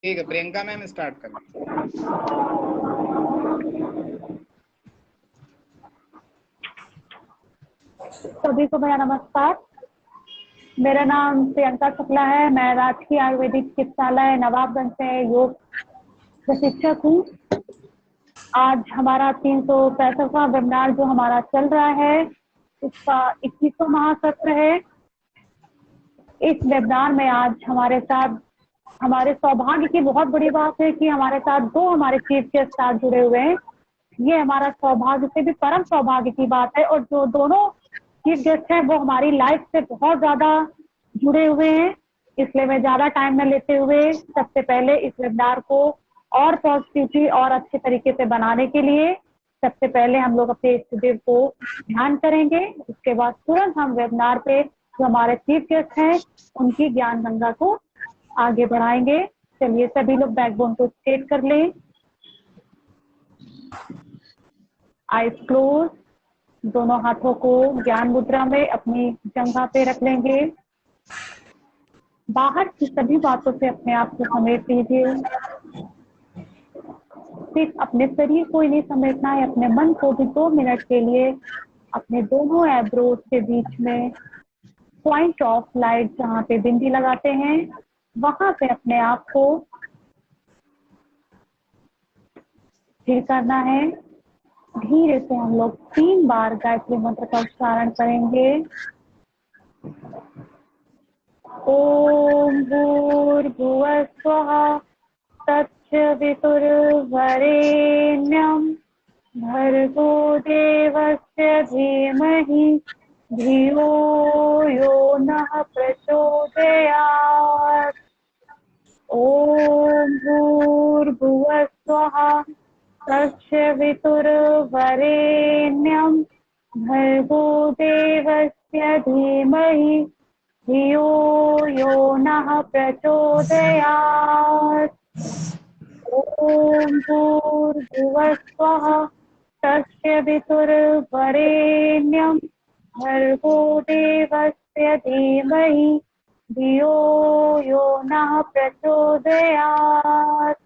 ठीक है Priyanka ma'am start करें। सभी को मेरा नमस्कार। मेरा नाम प्रियंका शुक्ला है। मैं राजकीय आयुर्वेदिक चिकित्सालय नवाबगंज से योग प्रशिक्षक हूँ। आज हमारा 365वां वेबिनार जो हमारा चल रहा है उसका 21वां महासत्र है। इस वेबिनार में आज हमारे साथ, हमारे सौभाग्य की बहुत बड़ी बात है कि हमारे साथ दो हमारे चीफ गेस्ट आज जुड़े हुए हैं। ये हमारा सौभाग्य से भी परम सौभाग्य की बात है और जो दोनों चीफ गेस्ट हैं वो हमारी लाइफ से बहुत ज्यादा जुड़े हुए हैं। इसलिए मैं ज्यादा टाइम न लेते हुए सबसे पहले इस वेबिनार को और पॉजिटिविटी और अच्छे तरीके से बनाने के लिए सबसे पहले हम लोग अपने इष्टदेव को ध्यान करेंगे। उसके बाद तुरंत हम वेबिनार पे जो हमारे चीफ गेस्ट हैं उनकी ज्ञान गंगा को आगे बढ़ाएंगे। चलिए सभी लोग बैकबोन को स्ट्रेट कर लें, आईज क्लोज, दोनों हाथों को ज्ञान मुद्रा में अपनी जंघा पे रख लेंगे। बाहर की सभी बातों से अपने आप को समेट लीजिए। सिर्फ अपने शरीर को ही नहीं समेटना है, अपने मन को भी 2 मिनट के लिए अपने दोनों एब्रोज के बीच में पॉइंट ऑफ लाइट जहाँ पे बिंदी लगाते हैं वहां पे अपने आप को स्थिर करना है। धीरे से हम लोग 3 बार गायत्री मंत्र का उच्चारण करेंगे। ओम भूर्भुवः स्वः तत्सवितुर्वरेण्यं भर्गो देवस्य धीमहि धियो यो नः प्रचोदयात्। ओम भूर्भुवः स्वः तत्सवितुर्वरेण्यं भर्गो देवस्य धीमहि धियो यो नः प्रचोदयात्। ओम भूर्भुवः स्वः तत्सवितुर्वरेण्यं भर्गो देवस्य धीमहि धियो यो नः प्रचोदयात्।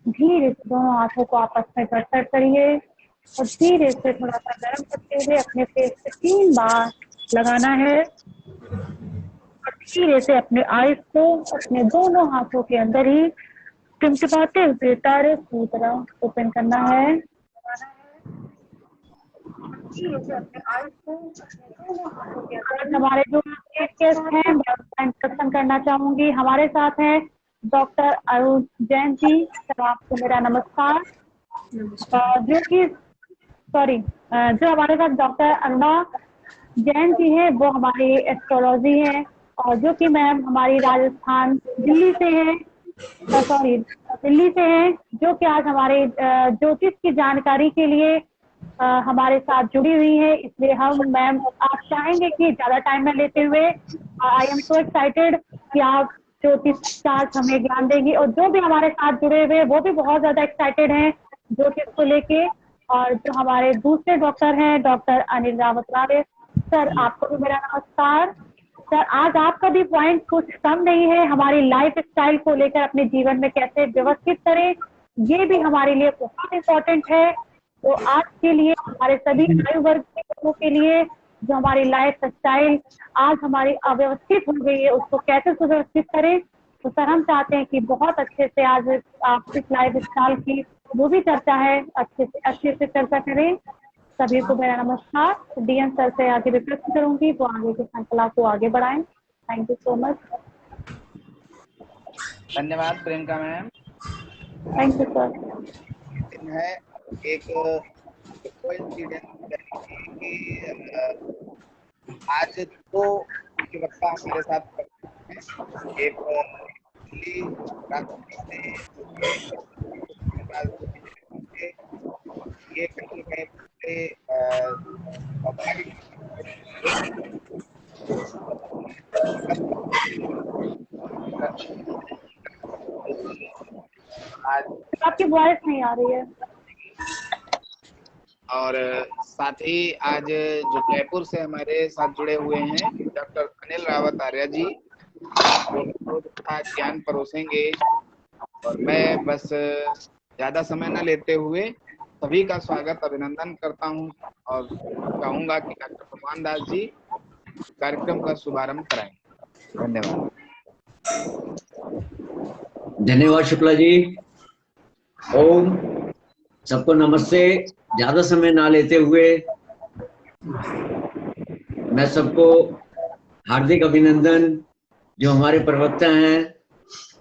धीरे से दोनों हाथों को आपस में गड़गड़ करिए और धीरे से थोड़ा सा गर्म करते हुए अपने फेस पे 3 बार लगाना है और धीरे से अपने आईज को अपने दोनों हाथों के अंदर ही टिमटिमाते हुए तारे की तरह ओपन करना है। आज हमारे जो गेस्ट हैं मैं उनका इंट्रोडक्शन करना चाहूंगी। हमारे साथ हैं डॉक्टर अरुण जैन जी। सर आपको मेरा नमस्कार। जो कि जो हमारे साथ डॉक्टर अरुणा जैन जी हैं वो हमारी एस्ट्रोलॉजी है और जो कि मैम हमारी राजस्थान दिल्ली से है, दिल्ली से हैं, जो कि आज हमारे ज्योतिष की जानकारी के लिए हमारे साथ जुड़ी हुई है। इसलिए हम मैम आप चाहेंगे कि ज्यादा टाइम न लेते हुए आई एम सो एक्साइटेड कि आप ज्योतिष शास्त्र हमें ज्ञान देंगी और जो भी हमारे साथ जुड़े हुए वो भी बहुत ज्यादा एक्साइटेड हैं ज्योतिष को लेके। और जो हमारे दूसरे डॉक्टर हैं डॉक्टर अनिल रावत रावे, सर आपको भी मेरा नमस्कार। सर आज आपका भी पॉइंट कुछ कम नहीं है, हमारी लाइफ स्टाइल को लेकर अपने जीवन में कैसे व्यवस्थित करें ये भी हमारे लिए बहुत इम्पोर्टेंट है। तो आज के लिए हमारे सभी आयु वर्ग के लोगों के लिए जो हमारी लाइफ स्टाइल आज हमारी अव्यवस्थित हो गई है उसको कैसे सुव्यवस्थित करें, तो सर हम चाहते हैं कि बहुत अच्छे से आज आप इस लाइफ स्टाइल की जो भी चर्चा है अच्छे से चर्चा करें। सभी को मेरा नमस्कार। डीएम सर से आगे रिक्वेस्ट करूंगी वो आगे की श्रृंखला को आगे बढ़ाएं। Thank you so much. धन्यवाद Priyanka ma'am. Thank you sir. है एक कोइंसिडेंस कि आज दो वक्ता हमारे साथ हैं। एक दिल्ली ये कहीं मैं आज आपकी वॉइस नहीं आ रही है। और साथ ही आज जो जयपुर से हमारे साथ जुड़े हुए हैं डॉक्टर अनिल रावत आर्य जी, वो ज्ञान परोसेंगे और मैं बस ज्यादा समय न लेते हुए सभी का स्वागत अभिनंदन करता हूं और चाहूंगा कि डॉक्टर भगवान दास जी कार्यक्रम का शुभारंभ कराएं। धन्यवाद। धन्यवाद शुक्ला जी। ओम, सबको नमस्ते। ज्यादा समय ना लेते हुए मैं सबको हार्दिक अभिनंदन, जो हमारे प्रवक्ता हैं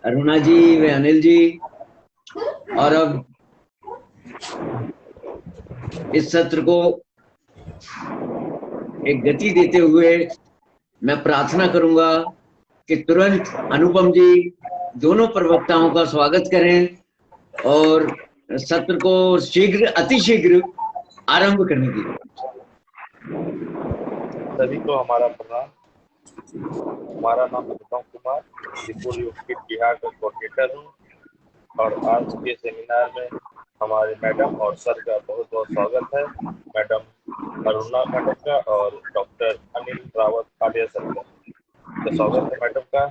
अरुणा जी व अनिल जी। और अब इस सत्र को एक गति देते हुए मैं प्रार्थना करूंगा कि तुरंत अनुपम जी दोनों प्रवक्ताओं का स्वागत करें और सत्र को शीघ्र अतिशीघ्र आरंभ करने की। सभी को हमारा प्रणाम। हमारा नाम अनुपम कुमार, त्रिपुर यूपी बिहार का कोऑर्डिनेटर हूँ और आज के सेमिनार में हमारे मैडम और सर का बहुत बहुत स्वागत है। मैडम अरुणा मैडम का और डॉक्टर अनिल रावत आलिया सर का तो स्वागत है मैडम का।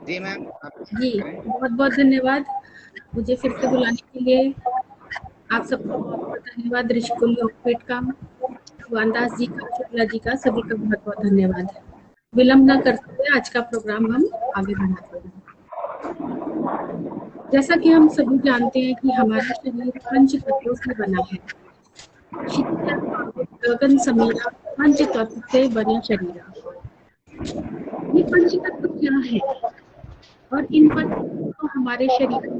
जी मैम जी, बहुत बहुत धन्यवाद मुझे फिर से बुलाने के लिए। आप सबका बहुत बहुत धन्यवाद। ऋषिकुल योगपीठ का, भगवान दास जी का, शुक्ला जी का, सभी का बहुत बहुत धन्यवाद। विलंब न करते हुए आज का प्रोग्राम हम आगे बढ़ाते हैं। जैसा कि हम सभी जानते हैं कि हमारा शरीर पंच तत्वों से बना है। शीतल, गगन, समीरा, पंच तत्व से बने शरीर। ये पंच तत्व क्या है और इन पंच तत्वों का हमारे शरीर में,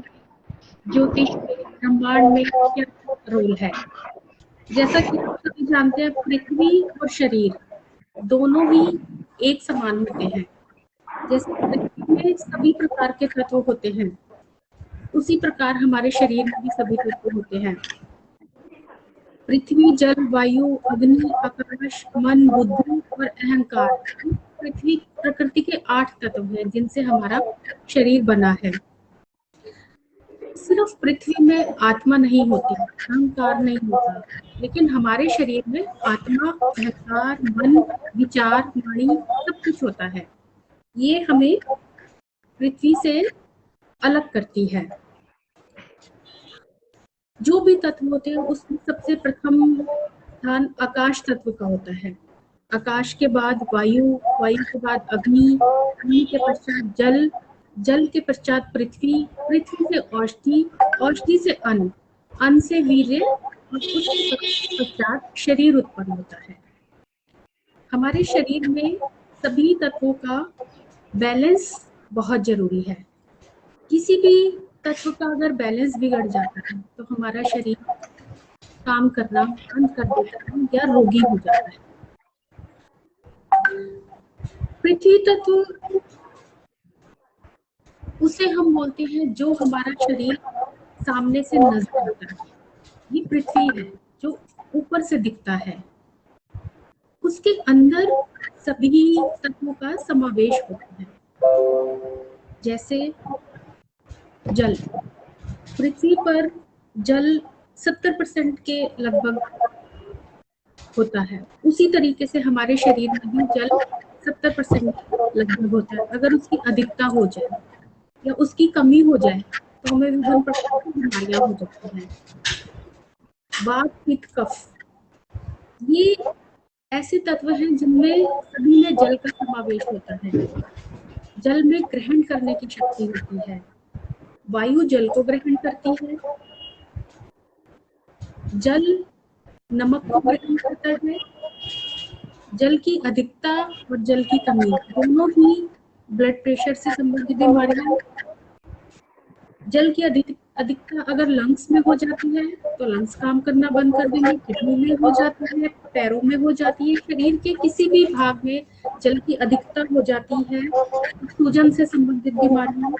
ज्योतिष में, ब्रह्मांड में क्या रोल है? जैसा कि आप सभी जानते हैं, पृथ्वी और शरीर दोनों ही एक समान होते हैं। जैसे पृथ्वी में सभी प्रकार के तत्व होते हैं, उसी प्रकार हमारे शरीर में भी सभी तत्व होते हैं। पृथ्वी, जल, वायु, अग्नि, आकाश, मन, बुद्धि और अहंकार, पृथ्वी प्रकृति के 8 तत्व हैं जिनसे हमारा शरीर बना है। सिर्फ पृथ्वी में आत्मा नहीं होती, अहंकार नहीं होता, लेकिन हमारे शरीर में आत्मा, अहंकार, मन, विचार, वाणी सब कुछ होता है। ये हमें पृथ्वी से अलग करती है। जो भी तत्व होते हैं उसमें सबसे प्रथम स्थान आकाश तत्व का होता है। आकाश के बाद वायु, वायु के बाद अग्नि, अग्नि के पश्चात जल, जल के पश्चात पृथ्वी, पृथ्वी से औषधि, औषधि से अन्न, अन्न से वीर्य और उसके पश्चात शरीर उत्पन्न होता है। हमारे शरीर में सभी तत्वों का बैलेंस बहुत जरूरी है। किसी भी तत्व का अगर बैलेंस बिगड़ जाता है तो हमारा शरीर काम करना बंद कर देता है या रोगी हो जाता है। पृथ्वी तत्व उसे हम बोलते हैं जो हमारा शरीर सामने से नजर आता है। ये पृथ्वी है जो ऊपर से दिखता है। उसके अंदर सभी तत्वों का समावेश होता है। जैसे जल, पृथ्वी पर जल 70% के लगभग होता है। उसी तरीके से हमारे शरीर में भी जल 70% लगभग होता है। अगर उसकी अधिकता हो जाए या उसकी कमी हो जाए तो हमें विभिन्न प्रकार की बीमारियां हो जाती हैं। वात, पित्त, कफ, ये ऐसे तत्व हैं जिनमें सभी में जल का समावेश होता है। जल में ग्रहण करने की शक्ति होती है। वायु जल को ग्रहण करती है, जल नमक को ग्रहण करता है। जल की अधिकता और जल की कमी दोनों ही ब्लड प्रेशर से संबंधित बीमारियां। जल की अधिकता अगर लंग्स में हो जाती है तो लंग्स काम करना बंद कर देंगे, किडनी में हो जाता है, पैरों में हो जाती है, शरीर के किसी भी भाग में जल की अधिकता हो जाती है, सूजन से संबंधित बीमारियां,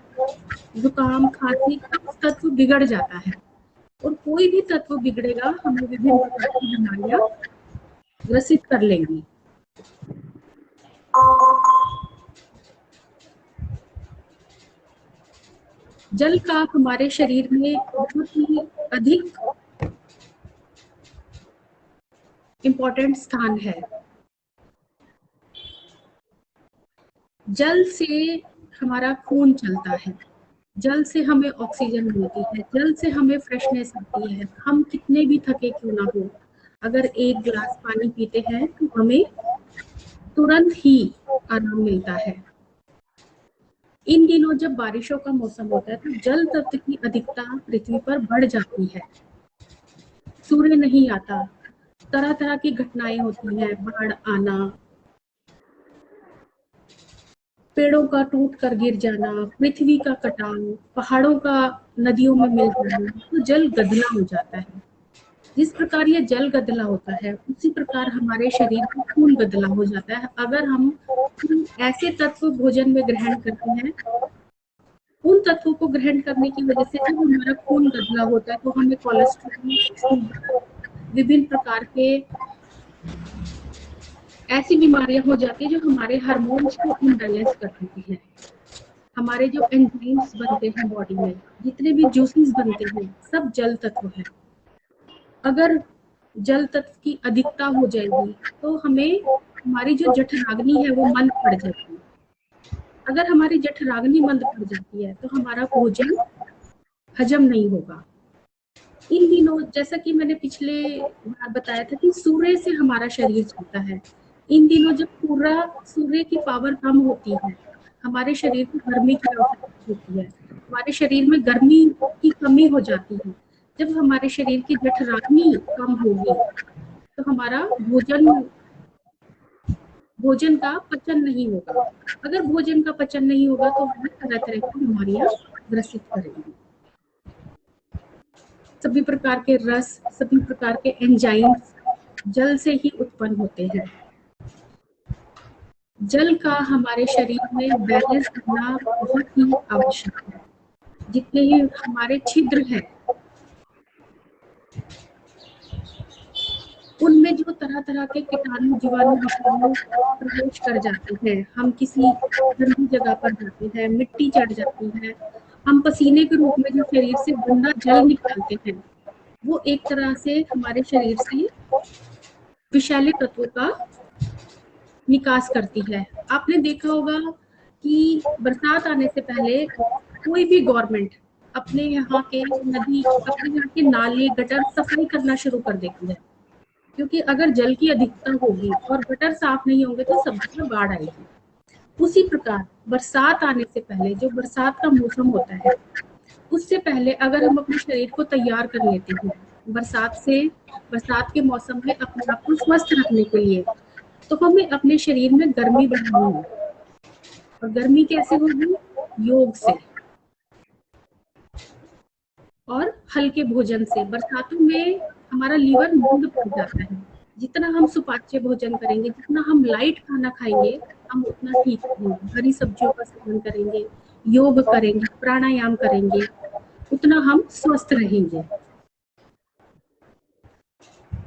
जुकाम, खांसी, तत्व बिगड़ जाता है। और कोई भी तत्व बिगड़ेगा हमें विभिन्न प्रकार की बीमारियां ग्रसित कर लेंगी। जल का हमारे शरीर में बहुत ही अधिक इम्पोर्टेंट स्थान है। जल से हमारा खून चलता है, जल से हमें ऑक्सीजन मिलती है, जल से हमें फ्रेशनेस आती है। हम कितने भी थके क्यों ना हो, अगर एक गिलास पानी पीते हैं तो हमें तुरंत ही आराम मिलता है। इन दिनों जब बारिशों का मौसम होता है तो जल तत्व की अधिकता पृथ्वी पर बढ़ जाती है। सूर्य नहीं आता, तरह तरह की घटनाएं होती हैं, बाढ़ आना, पेड़ों का टूट कर गिर जाना, पृथ्वी का कटाव, पहाड़ों का नदियों में मिल जाना, तो जल गदला हो जाता है। जिस प्रकार ये जल गदला होता है उसी प्रकार हमारे शरीर का खून गदला हो जाता है। अगर हम ऐसे तत्व भोजन में ग्रहण करते हैं, उन तत्वों को ग्रहण करने की वजह से जब हमारा खून गदला होता है तो हमें कोलेस्ट्रॉल, विभिन्न प्रकार के ऐसी बीमारियां हो जाती है जो हमारे हार्मोन्स को इम्बैलेंस कर देती है। हमारे जो एंजाइम्स बनते हैं बॉडी में, जितने भी जूसेस बनते हैं, सब जल तत्व है। अगर जल तत्व की अधिकता हो जाएगी तो हमें हमारी जो जठराग्नि है वो मंद पड़ जाती है। अगर हमारी जठराग्नि मंद पड़ जाती है तो हमारा भोजन हजम नहीं होगा। इन दिनों जैसा कि मैंने पिछले बार बताया था कि सूर्य से हमारा शरीर चलता है। इन दिनों जब पूरा सूर्य की पावर कम होती है, हमारे शरीर को गर्मी की आवश्यकता होती है, हमारे शरीर में गर्मी की कमी हो जाती है। जब हमारे शरीर की जठराग्नि कम होगी तो हमारा भोजन का पचन नहीं होगा। अगर भोजन का पचन नहीं होगा तो हमें तरह तरह की बीमारियां ग्रसित करेंगी। सभी प्रकार के रस, सभी प्रकार के एंजाइम्स जल से ही उत्पन्न होते हैं। जल का हमारे शरीर में बैलेंस करना बहुत ही आवश्यक है। जितने ही हमारे छिद्र हैं उनमें जो तरह तरह के कीटाणु, जीवाणु, विषाणु प्रवेश कर जाते हैं। हम किसी गंदी जगह पर जाते हैं, मिट्टी चढ़ जाती है, हम पसीने के रूप में जो शरीर से गंदा जल निकालते हैं वो एक तरह से हमारे शरीर से विषैले तत्वों का निकास करती है। आपने देखा होगा कि बरसात आने से पहले कोई भी गवर्नमेंट अपने यहाँ के नदी, अपने यहाँ के नाले, गटर सफाई करना शुरू कर देती है, क्योंकि अगर जल की अधिकता होगी और गटर साफ नहीं होंगे तो सब जगह बाढ़ आएगी। उसी प्रकार बरसात आने से पहले, जो बरसात का मौसम होता है, उससे पहले अगर हम अपने शरीर को तैयार कर लेते हैं बरसात के मौसम में अपने आप को स्वस्थ रखने के लिए, तो हमें अपने शरीर में गर्मी बढ़ानी है। और गर्मी कैसे होगी? योग से और हल्के भोजन से। बरसातों में हमारा लीवर मंद पड़ जाता है। जितना हम सुपाच्य भोजन करेंगे, जितना हम लाइट खाना खाएंगे, हम उतना ठीक रहेंगे। हरी सब्जियों का सेवन करेंगे, योग करेंगे, प्राणायाम करेंगे, उतना हम स्वस्थ रहेंगे।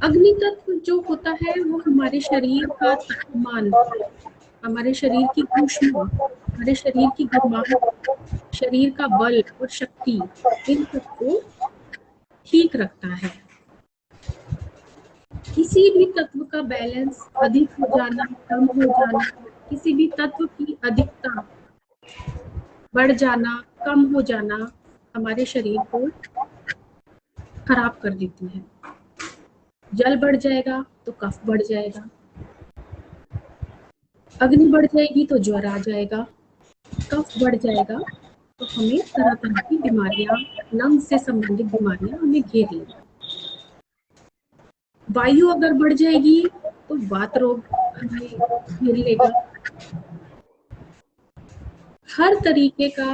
अग्नि तत्व जो होता है वो हमारे शरीर का तापमान, हमारे शरीर की ऊष्मा, हमारे शरीर की गर्माहट, शरीर का बल और शक्ति, इन सबको ठीक रखता है। किसी भी तत्व का बैलेंस अधिक हो जाना, कम हो जाना, किसी भी तत्व की अधिकता बढ़ जाना, कम हो जाना हमारे शरीर को खराब कर देती है। जल बढ़ जाएगा तो कफ बढ़ जाएगा, अग्नि बढ़ जाएगी तो ज्वर आ जाएगा, कफ बढ़ जाएगा तो हमें तरह तरह की बीमारियां, लंग्स से संबंधित बीमारियां हमें घेर लेंगी। वायु अगर बढ़ जाएगी तो वात रोग हमें घेर लेगा। हर तरीके का,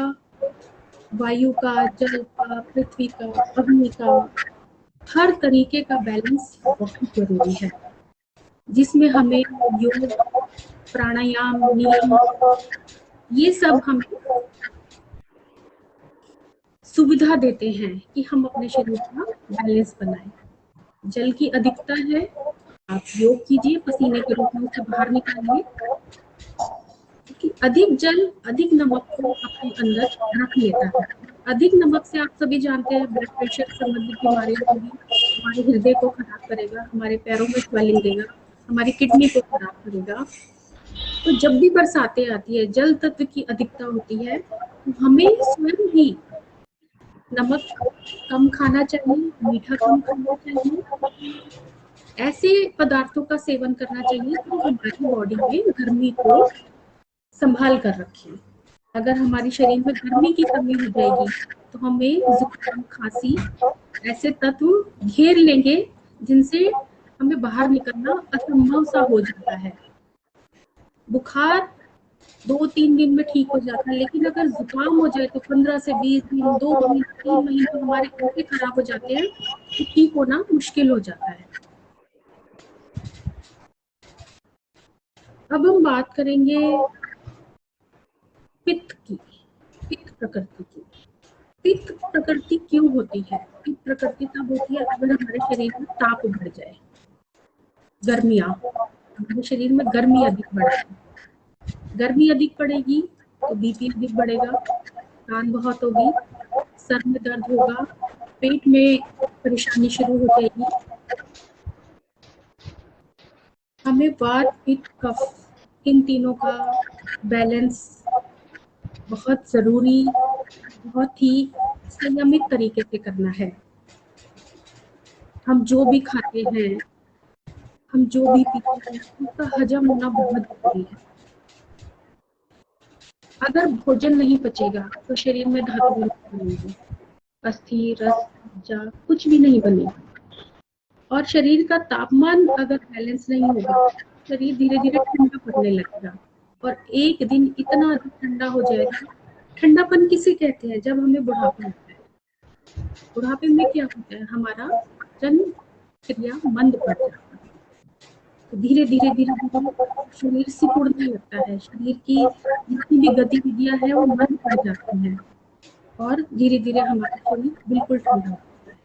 वायु का, जल का, पृथ्वी का, अग्नि का, हर तरीके का बैलेंस बहुत जरूरी है, जिसमें हमें योग, प्राणायाम, नियम, ये सब हमें सुविधा देते हैं कि हम अपने शरीर का बैलेंस बनाएं। जल की अधिकता है, आप योग कीजिए, पसीने के रूप में उसे बाहर निकालिए, क्योंकि अधिक जल अधिक नमक को अपने अंदर रख लेता है। अधिक नमक से आप सभी जानते हैं ब्लड प्रेशर संबंधित बीमारियां होगी, हमारे हृदय को खराब करेगा, हमारे पैरों में स्वेलिंग देगा, हमारी किडनी को खराब करेगा। तो जब भी बरसातें आती है, जल तत्व की अधिकता होती है, तो हमें स्वयं ही नमक कम खाना चाहिए, मीठा कम खाना चाहिए, ऐसे पदार्थों का सेवन करना चाहिए जो हमारी बॉडी में गर्मी को संभाल कर रखे। अगर हमारी शरीर में गर्मी की कमी हो जाएगी तो हमें जुकाम, खांसी ऐसे तत्व घेर लेंगे जिनसे हमें बाहर निकलना असंभव सा हो जाता है। बुखार 2-3 दिन में ठीक हो जाता है, लेकिन अगर जुकाम हो जाए तो 15 से 20 दिन, 2 महीने, 3 महीने तो हमारे ऐसे खराब हो जाते हैं कि ठीक होना मुश्किल हो जाता है। अब हम बात करेंगे पित्त की, पित्त प्रकृति की। पित्त प्रकृति क्यों होती है? पित्त प्रकृति तब होती है अगर हमारे शरीर में ताप बढ़ जाए, गर्मियां, हमारे शरीर में गर्मी अधिक बढ़े, गर्मी अधिक बढ़ेगी तो बीपी अधिक बढ़ेगा, थकान बहुत होगी, सर में दर्द होगा, पेट में परेशानी शुरू हो जाएगी। हमें वात, पित्त, कफ इन तीनों का बैलेंस बहुत जरूरी, बहुत ही संयमित तरीके से करना है। हम जो भी खाते हैं, हम जो भी पीते हैं, उसका हजम होना बहुत जरूरी है। अगर भोजन नहीं पचेगा तो शरीर में धातु नहीं बनेगी, अस्थि, रस, मज्जा कुछ भी नहीं बनेगा। और शरीर का तापमान अगर बैलेंस नहीं होगा, शरीर धीरे धीरे ठंडा पड़ने लगेगा और एक दिन इतना अधिक ठंडा हो जाएगा। ठंडापन किसे कहते हैं? जब हमें बुढ़ापा होता है। बुढ़ापे में क्या होता है? हमारा पाचन क्रिया मंद पड़ जाता है, तो धीरे धीरे शरीर सिकुड़ने लगता है, शरीर की जितनी भी गतिविधियां हैं वो मंद पड़ जाती हैं और धीरे धीरे हमारा शरीर बिल्कुल ठंडा होता है।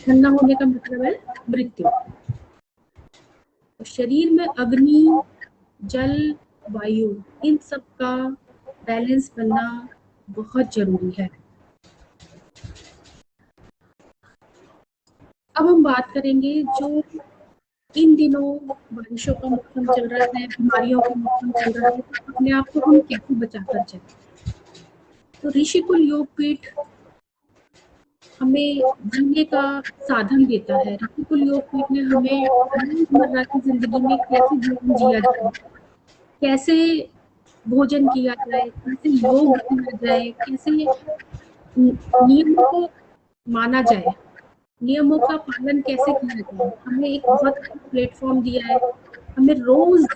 ठंडा होने का मतलब है मृत्यु। तो शरीर में अग्नि, जल, वायु इन सब का बैलेंस बनना बहुत जरूरी है। अब हम बात करेंगे जो इन दिनों बारिशों का मौसम चल रहा है, बीमारियों का मौसम चल रहा है, तो अपने आप को हम कैसे बचाकर चलें? तो ऋषिकुल योगपीठ हमें जीने का साधन देता है। ऋषिकुल योगपीठ ने हमें रोजमर्रा की जिंदगी में कैसे जीवन जिया जाए, कैसे भोजन किया जाए, कैसे योग किया जाए, कैसे नियमों को माना जाए, नियमों का पालन कैसे किया जाए, हमें एक बहुत प्लेटफॉर्म दिया है। हमें रोज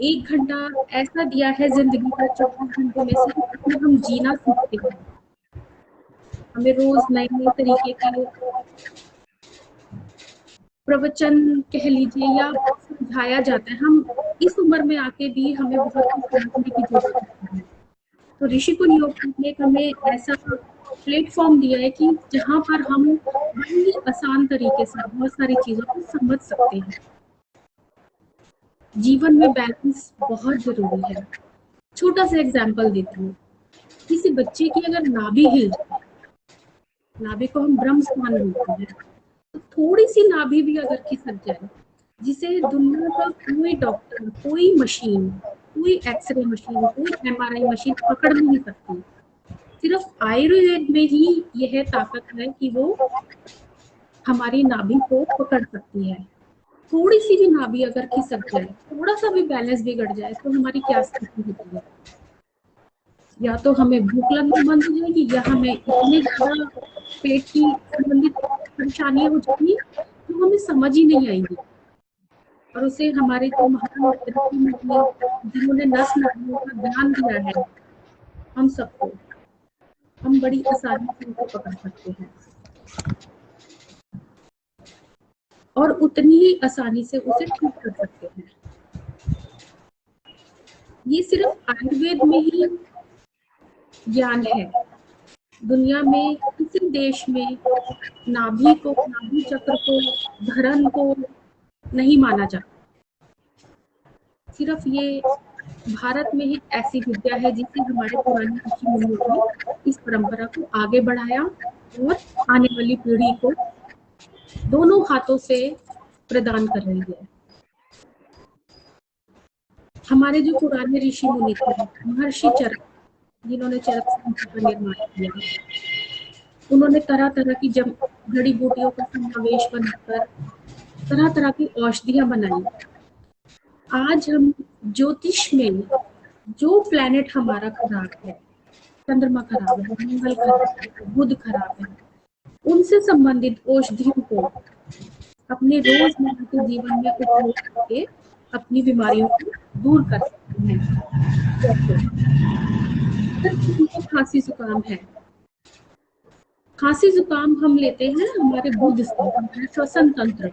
1 घंटा ऐसा दिया है जिंदगी का 24 घंटे में से जिसमें हम जीना सीखते हैं। हमें रोज नए नए तरीके के प्रवचन कह लीजिए या समझाया जाता है। हम इस उम्र में आके भी हमें बहुत कुछ समझने की जरूरत है। तो ऋषिकुल योगपीठ ने हमें ऐसा प्लेटफॉर्म दिया है कि जहाँ पर हम बड़ी ही आसान तरीके से बहुत सारी चीजों को समझ सकते हैं। जीवन में बैलेंस बहुत जरूरी है। छोटा सा एग्जाम्पल देती हूँ। किसी बच्चे की अगर नाभि हिल जाए, नाभि को हम ब्रह्म स्थान बोलते हैं, तो थोड़ी सी नाभि भी अगर खिसक जाए, जिसे दुनिया का कोई डॉक्टर, कोई मशीन, कोई एक्सरे मशीन, कोई MRI मशीन पकड़ नहीं सकती। सिर्फ आयुर्वेद में ही यह ताकत है कि वो हमारी नाभि को पकड़ सकती है। थोड़ी सी भी नाभि अगर खिसक जाए, थोड़ा सा भी बैलेंस बिगड़ जाए, तो हमारी क्या स्थिति होती है? या तो हमें भूख लगना बंद हो जाएगी, या हमें इतने ज्यादा पेट की संबंधित परेशानियां हो जाएंगी जो हमें समझ ही नहीं आएंगी। और उसे हमारे जो महान जिन्होंने नस नाड़ियों का ज्ञान दिया है हम सबको, हम बड़ी आसानी से उसे पकड़ सकते हैं और उतनी ही आसानी से उसे ठीक कर सकते हैं। ये सिर्फ आयुर्वेद में ही ज्ञान है। दुनिया में किसी देश में नाभि को, नाभि चक्र को, धरण को नहीं माना जाता। सिर्फ ये भारत में ही ऐसी विद्या है जिसे हमारे पुराने ऋषि मुनियों ने इस परंपरा को आगे बढ़ाया और आने वाली पीढ़ी को दोनों हाथों से प्रदान कर रही है। हमारे जो पुराने ऋषि मुनि थे, महर्षि चरक, जिन्होंने चरक संहिता का निर्माण किया, उन्होंने तरह तरह की जड़ी बूटियों का समावेश बनाकर तरह तरह की औषधियां बनाई। आज हम ज्योतिष में जो प्लैनेट हमारा खराब है, चंद्रमा खराब है, मंगल खराब है, बुध खराब है, उनसे संबंधित औषधियों को अपने रोजमर्रा के जीवन में उपयोग करके अपनी बीमारियों को दूर कर सकते हैं। जैसे खांसी जुकाम है, खांसी जुकाम हम लेते हैं हमारे बुध से, हमारा श्वसन तंत्र,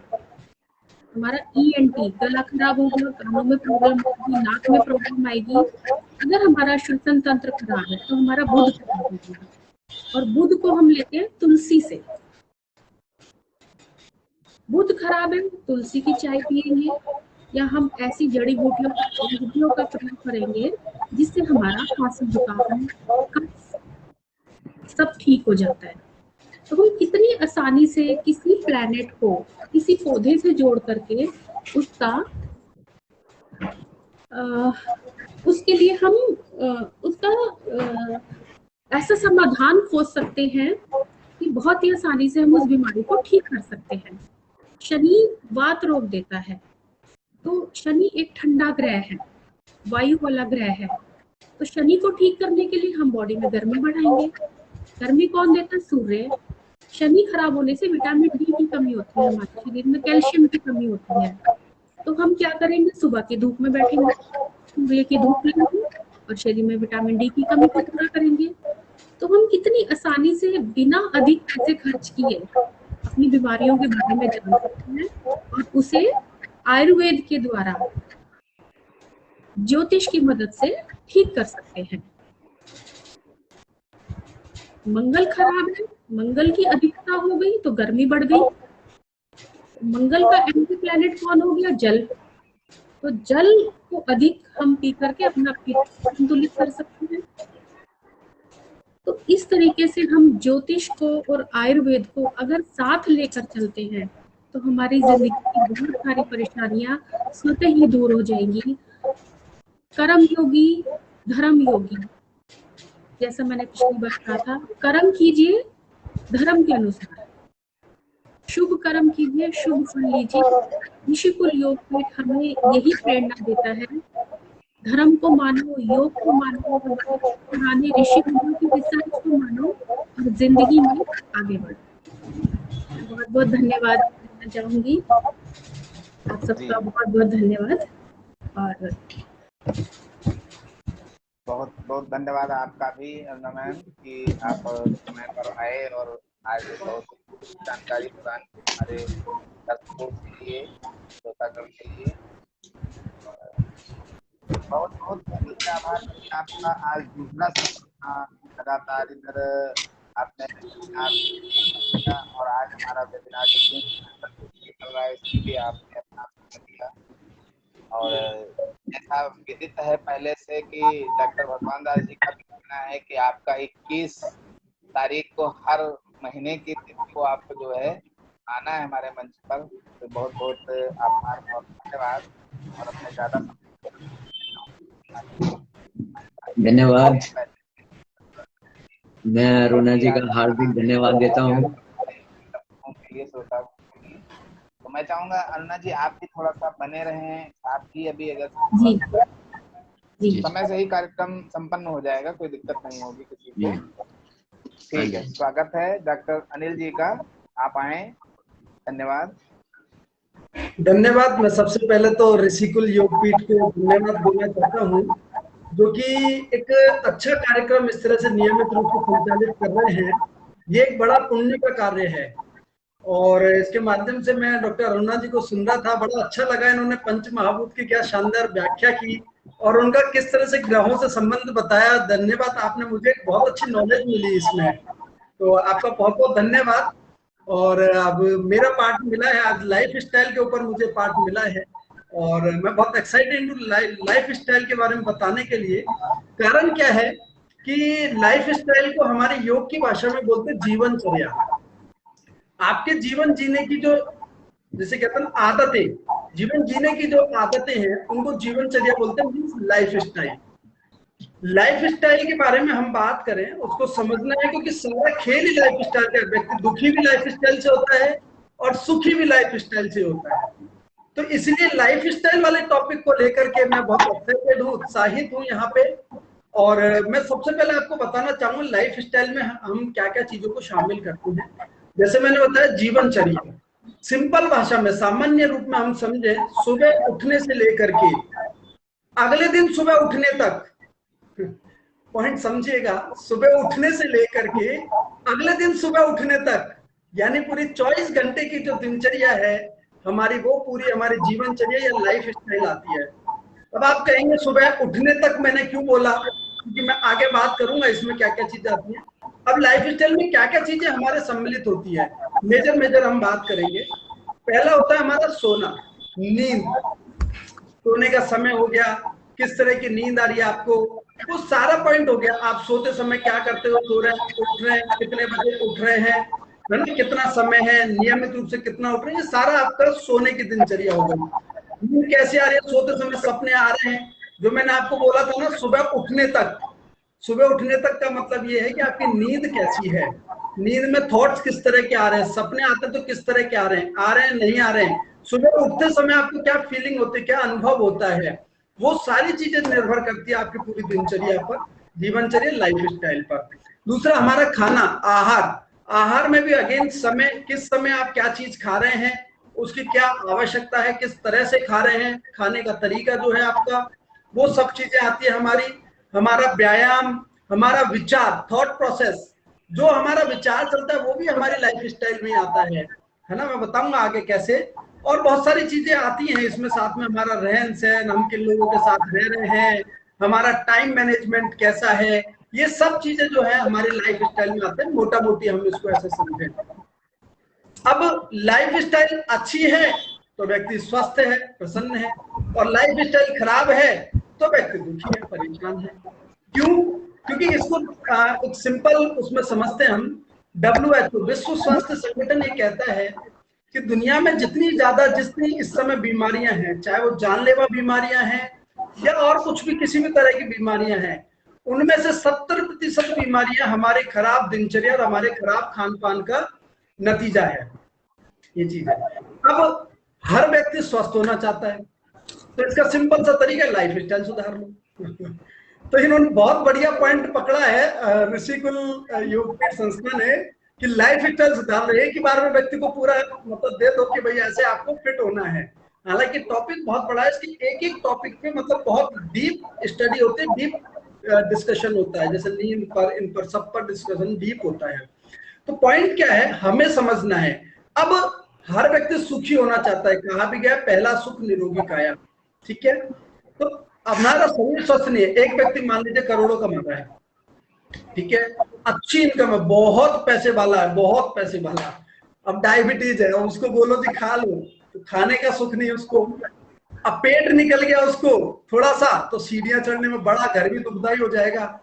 हमारा ENT, गला खराब होगा, कानों में प्रॉब्लम होगी, नाक में प्रॉब्लम आएगी। अगर हमारा श्वसन तंत्र खराब है तो हमारा बुध खराब होगा, और बुध को हम लेते हैं तुलसी से। बुध खराब है, तुलसी की चाय पिएंगे, या हम ऐसी जड़ी बूटियों का प्रयोग करेंगे जिससे हमारा खांसी जुकाम सब ठीक हो जाता है। तो हम कितनी आसानी से किसी प्लैनेट को किसी पौधे से जोड़ करके उसके लिए हम ऐसा समाधान खोज सकते हैं कि बहुत ही आसानी से हम उस बीमारी को ठीक कर सकते हैं। शनि वात रोग देता है, तो शनि एक ठंडा ग्रह है, वायु वाला ग्रह है, तो शनि को ठीक करने के लिए हम बॉडी में गर्मी बढ़ाएंगे। गर्मी कौन देता है? सूर्य। शनि खराब होने से विटामिन डी की कमी होती है, हमारे शरीर में कैल्शियम की कमी होती है, तो हम क्या करेंगे? सुबह की धूप में बैठेंगे, सूर्य की धूप लेंगे और शरीर में विटामिन डी की कमी को पूरा करेंगे। तो हम कितनी आसानी से बिना अधिक पैसे खर्च किए अपनी बीमारियों के बारे में जान सकते हैं और उसे आयुर्वेद के द्वारा, ज्योतिष की मदद से ठीक कर सकते हैं। मंगल खराब है, मंगल की अधिकता हो गई तो गर्मी बढ़ गई। मंगल का एंटी प्लैनेट कौन हो गया? जल। तो जल को अधिक हम पी करके अपना पेट संतुलित कर सकते हैं। तो इस तरीके से हम ज्योतिष को और आयुर्वेद को अगर साथ लेकर चलते हैं तो हमारी जिंदगी की बहुत सारी परेशानियां स्वतः ही दूर हो जाएंगी। कर्म योगी धर्म योगी, जैसा मैंने पिछली बार कहा था, कर्म कीजिए धर्म के अनुसार, शुभ कर्म कीजिए शुभ फल लीजिए। ऋषिकुल योगपीठ हमें यही प्रेरणा देता है, धर्म को मानो, योग को मानो, पुराने ऋषि मुनियों की रिसर्च को मानो और जिंदगी में आगे बढ़ो। बहुत बहुत धन्यवाद करना चाहूंगी, आप सबका बहुत बहुत धन्यवाद। और बहुत बहुत धन्यवाद आपका भी अरुणा मैम कि आप समय पर आए और आज बहुत जानकारी प्रदान हमारे दर्शकों के लिए, श्रोतागण के लिए। बहुत बहुत आभार आपका। आज दूसरा लगातार इधर आपने और आज हमारा वेबिनार चल रहा है, इसलिए आपने अपना दिया। और ऐसा विदित है पहले से कि डॉक्टर भगवान दास जी का भी कहना है कि आपका 21 तारीख को हर महीने की तिथि को आपको जो है आना है हमारे मंच पर। तो बहुत बहुत आभार और धन्यवाद। और अपने ज्यादा धन्यवाद। मैं अरुणा जी का हार्दिक धन्यवाद देता हूँ। तो मैं चाहूंगा अरुणा जी आप भी थोड़ा सा बने रहें, आप भी अभी अगर समय से ही कार्यक्रम संपन्न हो जाएगा, कोई दिक्कत नहीं होगी किसी को। ठीक है, स्वागत है डॉक्टर अनिल जी का, आप आए। धन्यवाद। धन्यवाद। मैं सबसे पहले तो ऋषिकुल योगपीठ को धन्यवाद देना चाहता हूँ, जो कि एक अच्छा कार्यक्रम इस तरह से नियमित रूप से संचालित कर रहे हैं। ये एक बड़ा पुण्य का कार्य है और इसके माध्यम से मैं डॉक्टर अरुणा जी को सुन रहा था, बड़ा अच्छा लगा। इन्होंने पंच महाभूत की क्या शानदार व्याख्या की और उनका किस तरह से ग्रहों से संबंध बताया। धन्यवाद, आपने मुझे एक बहुत अच्छी नॉलेज मिली इसमें, तो आपका बहुत बहुत धन्यवाद। और अब मेरा पार्ट मिला है, आज लाइफ स्टाइल के ऊपर मुझे पार्ट मिला है और मैं बहुत एक्साइटेड हूँ लाइफ स्टाइल के बारे में बताने के लिए। कारण क्या है कि लाइफ स्टाइल को हमारे योग की भाषा में बोलते जीवनचर्या। आपके जीवन जीने की जो, जैसे कहते हैं आदतें, जीवन जीने की जो आदतें हैं उनको जीवनचर्या बोलते हैं, means life style. Life style के बारे में हम बात करें, उसको समझना है, क्योंकि सारा खेल ही लाइफ स्टाइल का। व्यक्ति दुखी भी लाइफ स्टाइल से होता है और सुखी भी लाइफ स्टाइल से होता है। तो इसलिए लाइफ स्टाइल वाले टॉपिक को लेकर के मैं बहुत एक्साइटेड हूँ, उत्साहित हूँ यहाँ पे। और मैं सबसे पहले आपको बताना चाहूंगा लाइफ स्टाइल में हम क्या क्या चीजों को शामिल करते हैं। जैसे मैंने बताया जीवनचर्या, सिंपल भाषा में सामान्य रूप में हम समझे, सुबह उठने से लेकर के अगले दिन सुबह उठने तक, पॉइंट समझिएगा, सुबह उठने से लेकर के अगले दिन सुबह उठने तक, यानी पूरी 24 घंटे की जो दिनचर्या है हमारी, वो पूरी हमारी जीवनचर्या या लाइफ स्टाइल आती है। अब आप कहेंगे सुबह उठने तक मैंने क्यों बोला, क्योंकि मैं आगे बात करूंगा इसमें क्या क्या चीजें आती हैं। अब लाइफ स्टाइल में क्या क्या चीजें हमारे सम्मिलित होती है, मेजर हम बात करेंगे। पहला होता है हमारा सोना, नींद। सोने का समय हो गया, किस तरह की नींद आ रही है आपको, वो सारा पॉइंट हो गया। आप सोते समय क्या करते हो, सो रहे हैं, उठ रहे हैं, कितने बजे उठ रहे हैं, है ना, कितना समय है, नियमित रूप से कितना उठ रहे हैं, ये सारा आपका सोने की दिनचर्या हो गई। नींद कैसे आ रही है, सोते समय सपने आ रहे हैं, जो मैंने आपको बोला था ना, सुबह उठने तक। सुबह उठने तक का मतलब ये है कि आपकी नींद कैसी है, नींद में थॉट्स किस तरह के आ रहे हैं, सपने आते हैं तो किस तरह के आ रहे हैं नहीं आ रहे हैं, सुबह उठते समय आपको क्या फीलिंग होती है, क्या अनुभव होता है, वो सारी चीजें निर्भर करती है आपकी पूरी दिनचर्या पर, जीवनचर्या लाइफ स्टाइल पर। दूसरा हमारा खाना, आहार। आहार में भी अगेन समय, किस समय आप क्या चीज खा रहे हैं, उसकी क्या आवश्यकता है, किस तरह से खा रहे हैं, खाने का तरीका जो है आपका, वो सब चीजें आती है हमारी। हमारा व्यायाम, हमारा विचार, थॉट प्रोसेस, जो हमारा विचार चलता है वो भी हमारी लाइफ स्टाइल में आता है ना। मैं बताऊंगा आगे कैसे। और बहुत सारी चीजें आती हैं इसमें साथ में, हमारा रहन सहन, हम किन लोगों के साथ रह रहे हैं, हमारा टाइम मैनेजमेंट कैसा है, ये सब चीजें जो है हमारे लाइफ स्टाइल में आते हैं। मोटा मोटी हम इसको ऐसे समझें। अब लाइफ स्टाइल अच्छी है तो व्यक्ति स्वस्थ है, प्रसन्न है, और लाइफ स्टाइल खराब है तो व्यक्ति दुखी है, परेशान है। क्यों? क्योंकि इसको एक सिंपल उसमें समझते हैं हम। WHO, विश्व स्वास्थ्य संगठन, ये कहता है कि दुनिया में जितनी इस समय बीमारियां हैं, चाहे वो जानलेवा बीमारियां हैं या और कुछ भी, किसी भी तरह की बीमारियां हैं, उनमें से 70% बीमारियां हमारे खराब दिनचर्या और हमारे खराब खान पान का नतीजा है। ये चीज है। अब हर व्यक्ति स्वस्थ होना चाहता है, तो इसका सिंपल सा तरीका, लाइफ स्टाइल सुधार लो। तो इन्होंने बहुत बढ़िया पॉइंट पकड़ा है ऋषिकुल योगपीठ संस्था ने, कि लाइफ स्टाइल सुधार लो। एक ही बार में व्यक्ति को पूरा मतलब दे दो कि भाई ऐसे आपको फिट होना है। हालांकि टॉपिक बहुत बड़ा है, इसकी एक एक टॉपिक पे मतलब बहुत डीप स्टडी होती है, डीप डिस्कशन होता है। जैसे नींद पर, इन पर, सब पर डिस्कशन डीप होता है। तो पॉइंट क्या है, हमें समझना है। अब हर व्यक्ति सुखी होना चाहता है, कहा भी गया पहला सुख निरोगी काया, ठीक है। तो हमारा शरीर स्वस्थ नहीं है। एक व्यक्ति मान लीजिए करोड़ों कमा रहा है, ठीक है, अच्छी इनकम है, बहुत पैसे वाला है, बहुत पैसे वाला। अब डायबिटीज है, उसको बोलो जी खा लो, तो खाने का सुख नहीं उसको। अब पेट निकल गया उसको थोड़ा सा, तो सीढ़ियां चढ़ने में बड़ा, घर भी दुखदाई हो जाएगा।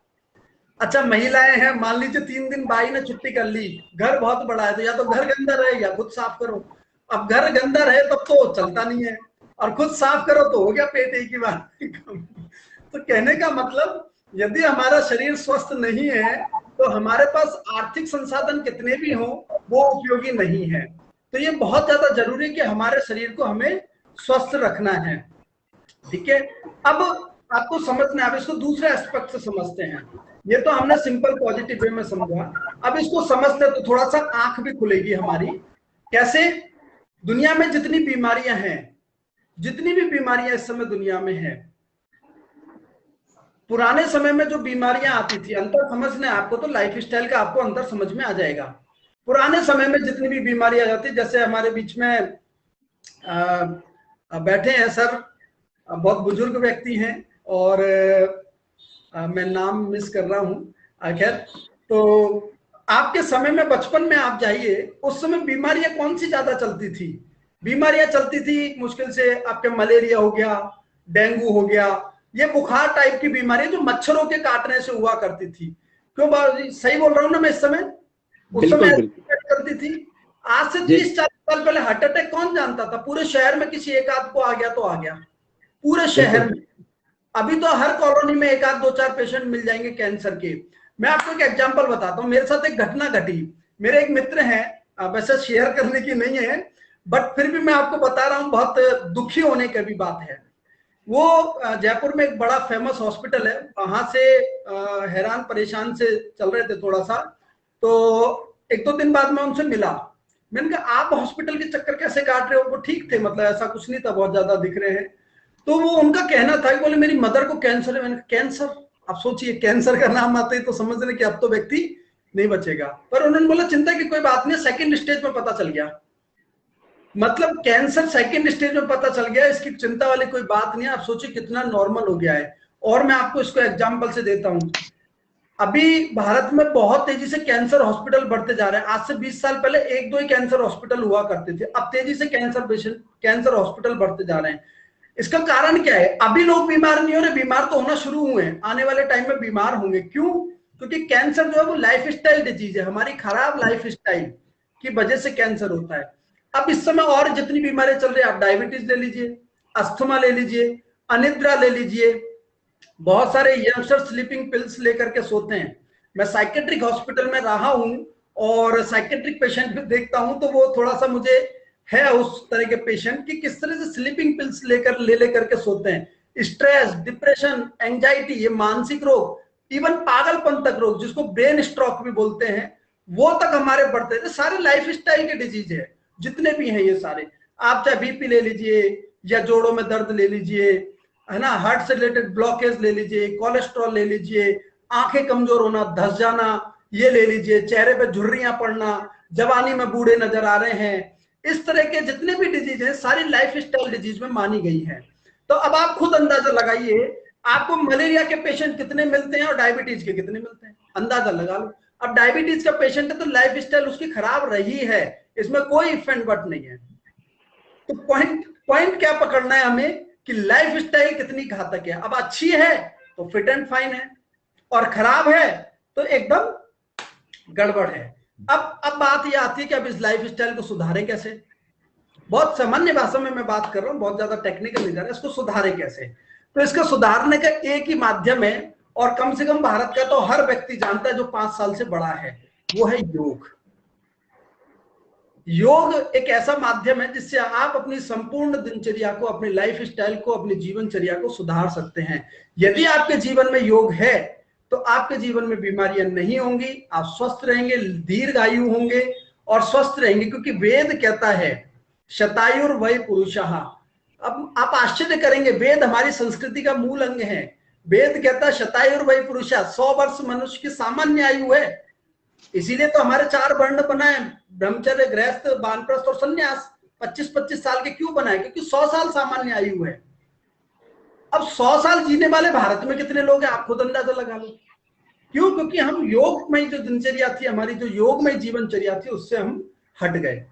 अच्छा, महिलाएं हैं, मान लीजिए 3 दिन भाई ने छुट्टी कर ली, घर बहुत बड़ा है, तो या तो घर गंदा रहे या खुद साफ करो। अब घर गंदा रहे तब तो चलता नहीं है, और खुद साफ करो तो हो गया पेट एक ही बार। तो कहने का मतलब, यदि हमारा शरीर स्वस्थ नहीं है तो हमारे पास आर्थिक संसाधन कितने भी हों वो उपयोगी नहीं है। तो ये बहुत ज्यादा जरूरी है कि हमारे शरीर को हमें स्वस्थ रखना है, ठीक है। अब आपको समझना है, अब इसको दूसरे एस्पेक्ट से समझते हैं। ये तो हमने सिंपल पॉजिटिव वे में समझा, अब इसको समझते तो थोड़ा सा आंख भी खुलेगी हमारी। कैसे? दुनिया में जितनी बीमारियां हैं, जितनी भी बीमारियां इस समय दुनिया में है, पुराने समय में जो बीमारियां आती थी, अंतर समझना है आपको, तो लाइफ स्टाइल का आपको अंतर समझ में आ जाएगा। पुराने समय में जितनी भी बीमारियां आ जाती, जैसे हमारे बीच में बैठे हैं सर, बहुत बुजुर्ग व्यक्ति हैं, और मैं नाम मिस कर रहा हूं, खैर। तो आपके समय में, बचपन में आप जाइए, उस समय बीमारियां कौन सी ज्यादा चलती थी? बीमारियां चलती थी मुश्किल से आपके मलेरिया हो गया, डेंगू हो गया, ये बुखार टाइप की बीमारियां जो मच्छरों के काटने से हुआ करती थी। क्यों बाबूजी, सही बोल रहा हूं ना मैं? इस समय, उस समय चलती थी। आज से 30-40 साल पहले हार्ट अटैक कौन जानता था? पूरे शहर में किसी एक आध को आ गया तो आ गया, पूरे शहर में। अभी तो हर कॉलोनी में एक आध 2-4 पेशेंट मिल जाएंगे कैंसर के। मैं आपको एक एग्जांपल बताता हूँ, मेरे साथ एक घटना घटी। मेरे एक मित्र हैं, वैसे शेयर करने की नहीं है बट फिर भी मैं आपको बता रहा हूँ, बहुत दुखी होने की भी बात है। वो जयपुर में एक बड़ा फेमस हॉस्पिटल है, वहां से हैरान परेशान से चल रहे थे थोड़ा सा। तो 1-2 दिन बाद मैं उनसे मिला, मैंने कहा आप हॉस्पिटल के चक्कर कैसे काट रहे हो? वो ठीक थे, मतलब ऐसा कुछ नहीं था, बहुत ज्यादा दिख रहे हैं। तो वो उनका कहना था कि बोले मेरी मदर को कैंसर है। मैंने कहा कैंसर? आप सोचिए, कैंसर का नाम आते ही तो समझ रहे कि अब तो व्यक्ति नहीं बचेगा। पर उन्होंने बोला चिंता की कोई बात नहीं, सेकंड स्टेज में पता चल गया। मतलब कैंसर सेकंड स्टेज में पता चल गया, इसकी चिंता वाली कोई बात नहीं है। आप सोचिए कितना नॉर्मल हो गया है। और मैं आपको इसको एग्जांपल से देता हूं, अभी भारत में बहुत तेजी से कैंसर हॉस्पिटल बढ़ते जा रहे हैं। आज से 20 साल पहले 1-2 ही कैंसर हॉस्पिटल हुआ करते थे, अब तेजी से कैंसर हॉस्पिटल बढ़ते जा रहे हैं। इसका कारण क्या है? अभी लोग बीमार नहीं हो रहे, बीमार तो होना शुरू हुए हैं, आने वाले टाइम में बीमार होंगे। क्यों? क्योंकि कैंसर जो है वो लाइफ स्टाइल डिजीज है, हमारी खराब लाइफ स्टाइल की वजह से कैंसर होता है। अब इस समय और जितनी बीमारियां चल रही है, आप डायबिटीज ले लीजिए, अस्थमा ले लीजिए, अनिद्रा ले लीजिए, बहुत सारे यंगस्टर स्लीपिंग पिल्स लेकर के सोते हैं। मैं साइकेट्रिक हॉस्पिटल में रहा हूं और साइकेट्रिक पेशेंट भी देखता हूं, तो वो थोड़ा सा मुझे है उस तरह के पेशेंट कि किस तरह से स्लीपिंग पिल्स लेकर के सोते हैं। स्ट्रेस, डिप्रेशन, एंजाइटी, ये मानसिक रोग, इवन पागलपन तक रोग, जिसको ब्रेन स्ट्रोक भी बोलते हैं, वो तक हमारे बढ़ते हैं। सारे लाइफ स्टाइल के डिजीज है जितने भी हैं ये सारे। आप चाहे बीपी ले लीजिए या जोड़ों में दर्द ले लीजिए, है ना, हार्ट से रिलेटेड ब्लॉकेज ले लीजिए, कोलेस्ट्रॉल ले लीजिए, आंखें कमजोर होना, धस जाना, ये ले लीजिए, चेहरे पे झुर्रियां पड़ना, जवानी में बूढ़े नजर आ रहे हैं, इस तरह के जितने भी डिजीज हैं सारी लाइफ स्टाइल डिजीज में मानी गई है। तो अब आप खुद अंदाजा लगाइए, आपको मलेरिया के पेशेंट कितने मिलते हैं और डायबिटीज के कितने मिलते हैं, अंदाजा लगा लो। अब डायबिटीज का पेशेंट है तो लाइफ स्टाइल उसकी खराब रही है, इसमें कोई इफ एंड बट नहीं है। तो पॉइंट क्या पकड़ना है हमें कि लाइफ स्टाइल कितनी घातक है। अब अच्छी है तो फिट एंड फाइन है, और खराब है तो एकदम गड़बड़ है। अब बात यह आती है कि अब इस लाइफ स्टाइल को सुधारें कैसे। बहुत सामान्य भाषा में मैं बात कर रहा हूं, बहुत ज्यादा टेक्निकल नहीं जा रहा। इसको सुधारें कैसे? तो इसको सुधारने का एक ही माध्यम है, और कम से कम भारत का तो हर व्यक्ति जानता है जो 5 साल से बड़ा है, वो है योग। योग एक ऐसा माध्यम है जिससे आप अपनी संपूर्ण दिनचर्या को, अपनी लाइफ स्टाइल को, अपनी जीवनचर्या को सुधार सकते हैं। यदि आपके जीवन में योग है तो आपके जीवन में बीमारियां नहीं होंगी, आप स्वस्थ रहेंगे, दीर्घायु होंगे और स्वस्थ रहेंगे। क्योंकि वेद कहता है शतायुर वै पुरुषः। अब आप आश्चर्य करेंगे, वेद हमारी संस्कृति का मूल अंग है। वेद कहता है शतायुर वै पुरुषः, 100 वर्ष मनुष्य की सामान्य आयु है। इसीलिए तो हमारे 4 वर्ण बनाए, ब्रह्मचर्य, गृहस्थ, वानप्रस्थ और संन्यास। 25-25 साल के क्यों बनाए? क्योंकि 100 साल सामान्य आयु है। अब 100 साल जीने वाले भारत में कितने लोग हैं, आप खुद अंदाजा लगा लो। क्यों? क्योंकि हम योगमय जो दिनचर्या थी, हमारी जो योगमय जीवनचर्या थी, उससे हम हट गए।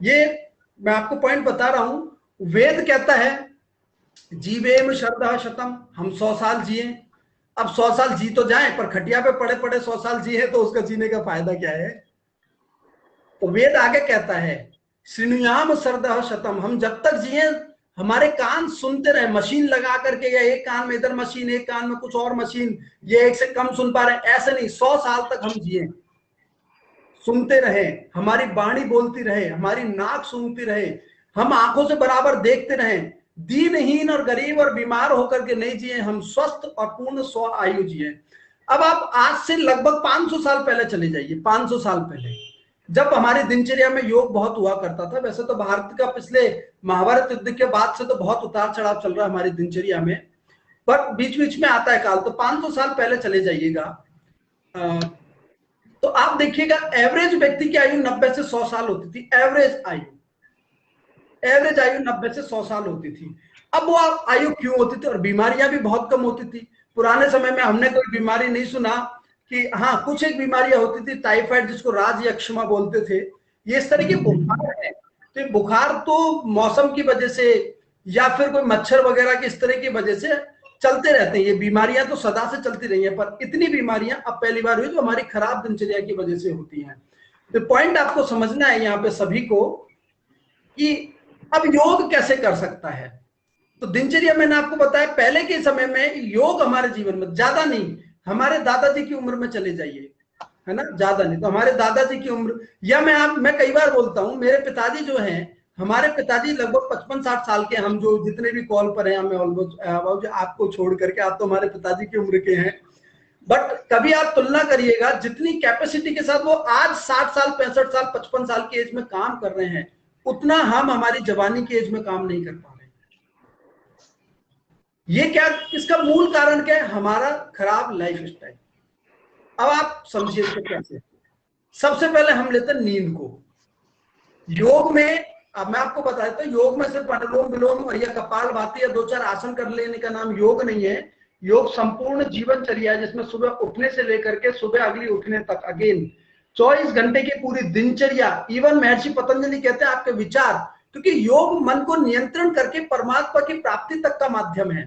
ये मैं आपको पॉइंट बता रहा हूं। वेद कहता है जीवेम शरदः शतम, हम 100 साल जिए। अब 100 साल जी तो जाए, पर खटिया पे पड़े पड़े 100 साल जिए तो उसका जीने का फायदा क्या है? तो वेद आगे कहता है श्रृणुयाम शरदः शतम, हम जब तक जिए हमारे कान सुनते रहे, मशीन लगा करके, या एक कान में इधर मशीन, एक कान में कुछ और मशीन, ये एक से कम सुन पा रहे हैं, ऐसे नहीं। 100 साल तक हम जिए, सुनते रहे, हमारी वाणी बोलती रहे, हमारी नाक सूंघती रहे, हम आंखों से बराबर देखते रहे, दीनहीन और गरीब और बीमार होकर के नहीं जिए, हम स्वस्थ और पूर्ण 100 आयु जिए। अब आप आज से लगभग 500 साल पहले चले जाइए, 500 साल पहले जब हमारी दिनचर्या में योग बहुत हुआ करता था। वैसे तो भारत का पिछले महाभारत युद्ध के बाद से तो बहुत उतार चढ़ाव चल रहा है हमारी दिनचर्या में, पर बीच बीच में आता है काल। तो 500 साल पहले चले जाइएगा तो आप देखिएगा एवरेज व्यक्ति की आयु 90 से 100 साल होती थी। एवरेज आयु 90 से 100 साल होती थी। अब वो आयु क्यों होती थी? और बीमारियां भी बहुत कम होती थी। पुराने समय में हमने कोई बीमारी नहीं सुना कि हाँ, कुछ एक बीमारियां होती थी, टाइफाइड जिसको राज यक्षमा बोलते थे, ये इस तरह के बुखार है। तो ये बुखार तो मौसम की वजह से या फिर कोई मच्छर वगैरह की इस तरह की वजह से चलते रहते हैं। ये बीमारियां तो सदा से चलती रही हैं, पर इतनी बीमारियां अब पहली बार हुई जो हमारी खराब दिनचर्या की वजह से होती हैं। तो पॉइंट आपको समझना है यहाँ पे सभी को कि अब योग कैसे कर सकता है। तो दिनचर्या मैंने आपको बताया, पहले के समय में योग हमारे जीवन में ज्यादा नहीं, हमारे दादाजी की उम्र में चले जाइए, है ना, ज्यादा नहीं तो हमारे दादाजी की उम्र, या मैं कई बार बोलता हूं, मेरे पिताजी जो हैं, हमारे पिताजी लगभग 55-60 साल के, हम जो जितने भी कॉल पर हैं, हमें ऑलमोस्ट आपको छोड़ करके, आप तो हमारे पिताजी की उम्र के हैं। बट कभी आप तुलना करिएगा जितनी कैपेसिटी के साथ वो आज 60 साल 65 साल 55 साल की एज में काम कर रहे हैं, उतना हम हमारी जवानी की एज में काम नहीं कर पा रहे। ये क्या, इसका मूल कारण क्या है? हमारा खराब लाइफ स्टाइल। अब आप समझिए इसको कैसे। सबसे पहले हम लेते हैं नींद को। योग में, अब मैं आपको बताया तो योग में सिर्फ अनुलोम विलोम और या कपालभाति या 2-4 आसन कर लेने का नाम योग नहीं है। योग संपूर्ण जीवनचर्या है, जिसमें सुबह उठने से लेकर के सुबह अगली उठने तक, अगेन 24 घंटे की पूरी दिनचर्या। इवन महर्षि पतंजलि कहते हैं आपके विचार, क्योंकि योग मन को नियंत्रण करके परमात्मा की प्राप्ति तक का माध्यम है।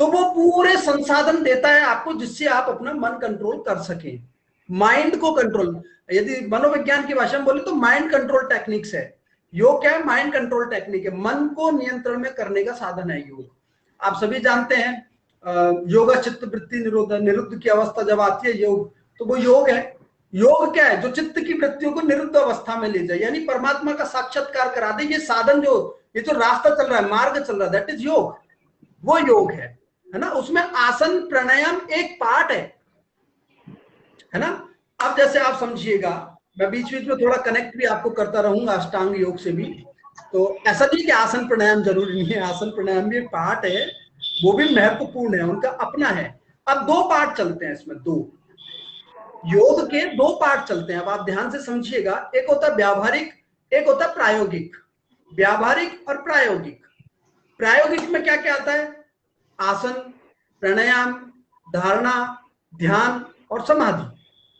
तो वो पूरे संसाधन देता है आपको, जिससे आप अपना मन कंट्रोल कर सकें, माइंड को कंट्रोल। यदि मनोविज्ञान की भाषा में बोले तो माइंड कंट्रोल टेक्निक्स है योग। क्या है? माइंड कंट्रोल टेक्निक है, मन को नियंत्रण में करने का साधन है योग। आप सभी जानते हैं योगा चित्त वृत्ति निरुद्ध की अवस्था जब आती है योग, तो वो योग है। योग क्या है? जो चित्त की वृत्तियों को निरुद्ध अवस्था में ले जाए, यानी परमात्मा का साक्षात्कार करा दे। ये साधन ये जो रास्ता चल रहा है, मार्ग चल रहा है, दैट इज योग। वो योग है ना। उसमें आसन प्राणायाम एक पार्ट है ना। अब जैसे आप समझिएगा, मैं बीच बीच में थोड़ा कनेक्ट भी आपको करता रहूंगा अष्टांग योग से भी। तो ऐसा नहीं कि आसन प्राणायाम जरूरी नहीं है, आसन प्राणायाम भी एक पार्ट है, वो भी महत्वपूर्ण है, उनका अपना है। अब 2 पार्ट चलते हैं इसमें, 2 योग के 2 पार्ट चलते हैं। अब आप ध्यान से समझिएगा, एक होता है व्यावहारिक, एक होता है प्रायोगिक। व्यावहारिक और प्रायोगिक। प्रायोगिक में क्या क्या आता है? आसन, प्राणायाम, धारणा, ध्यान और समाधि,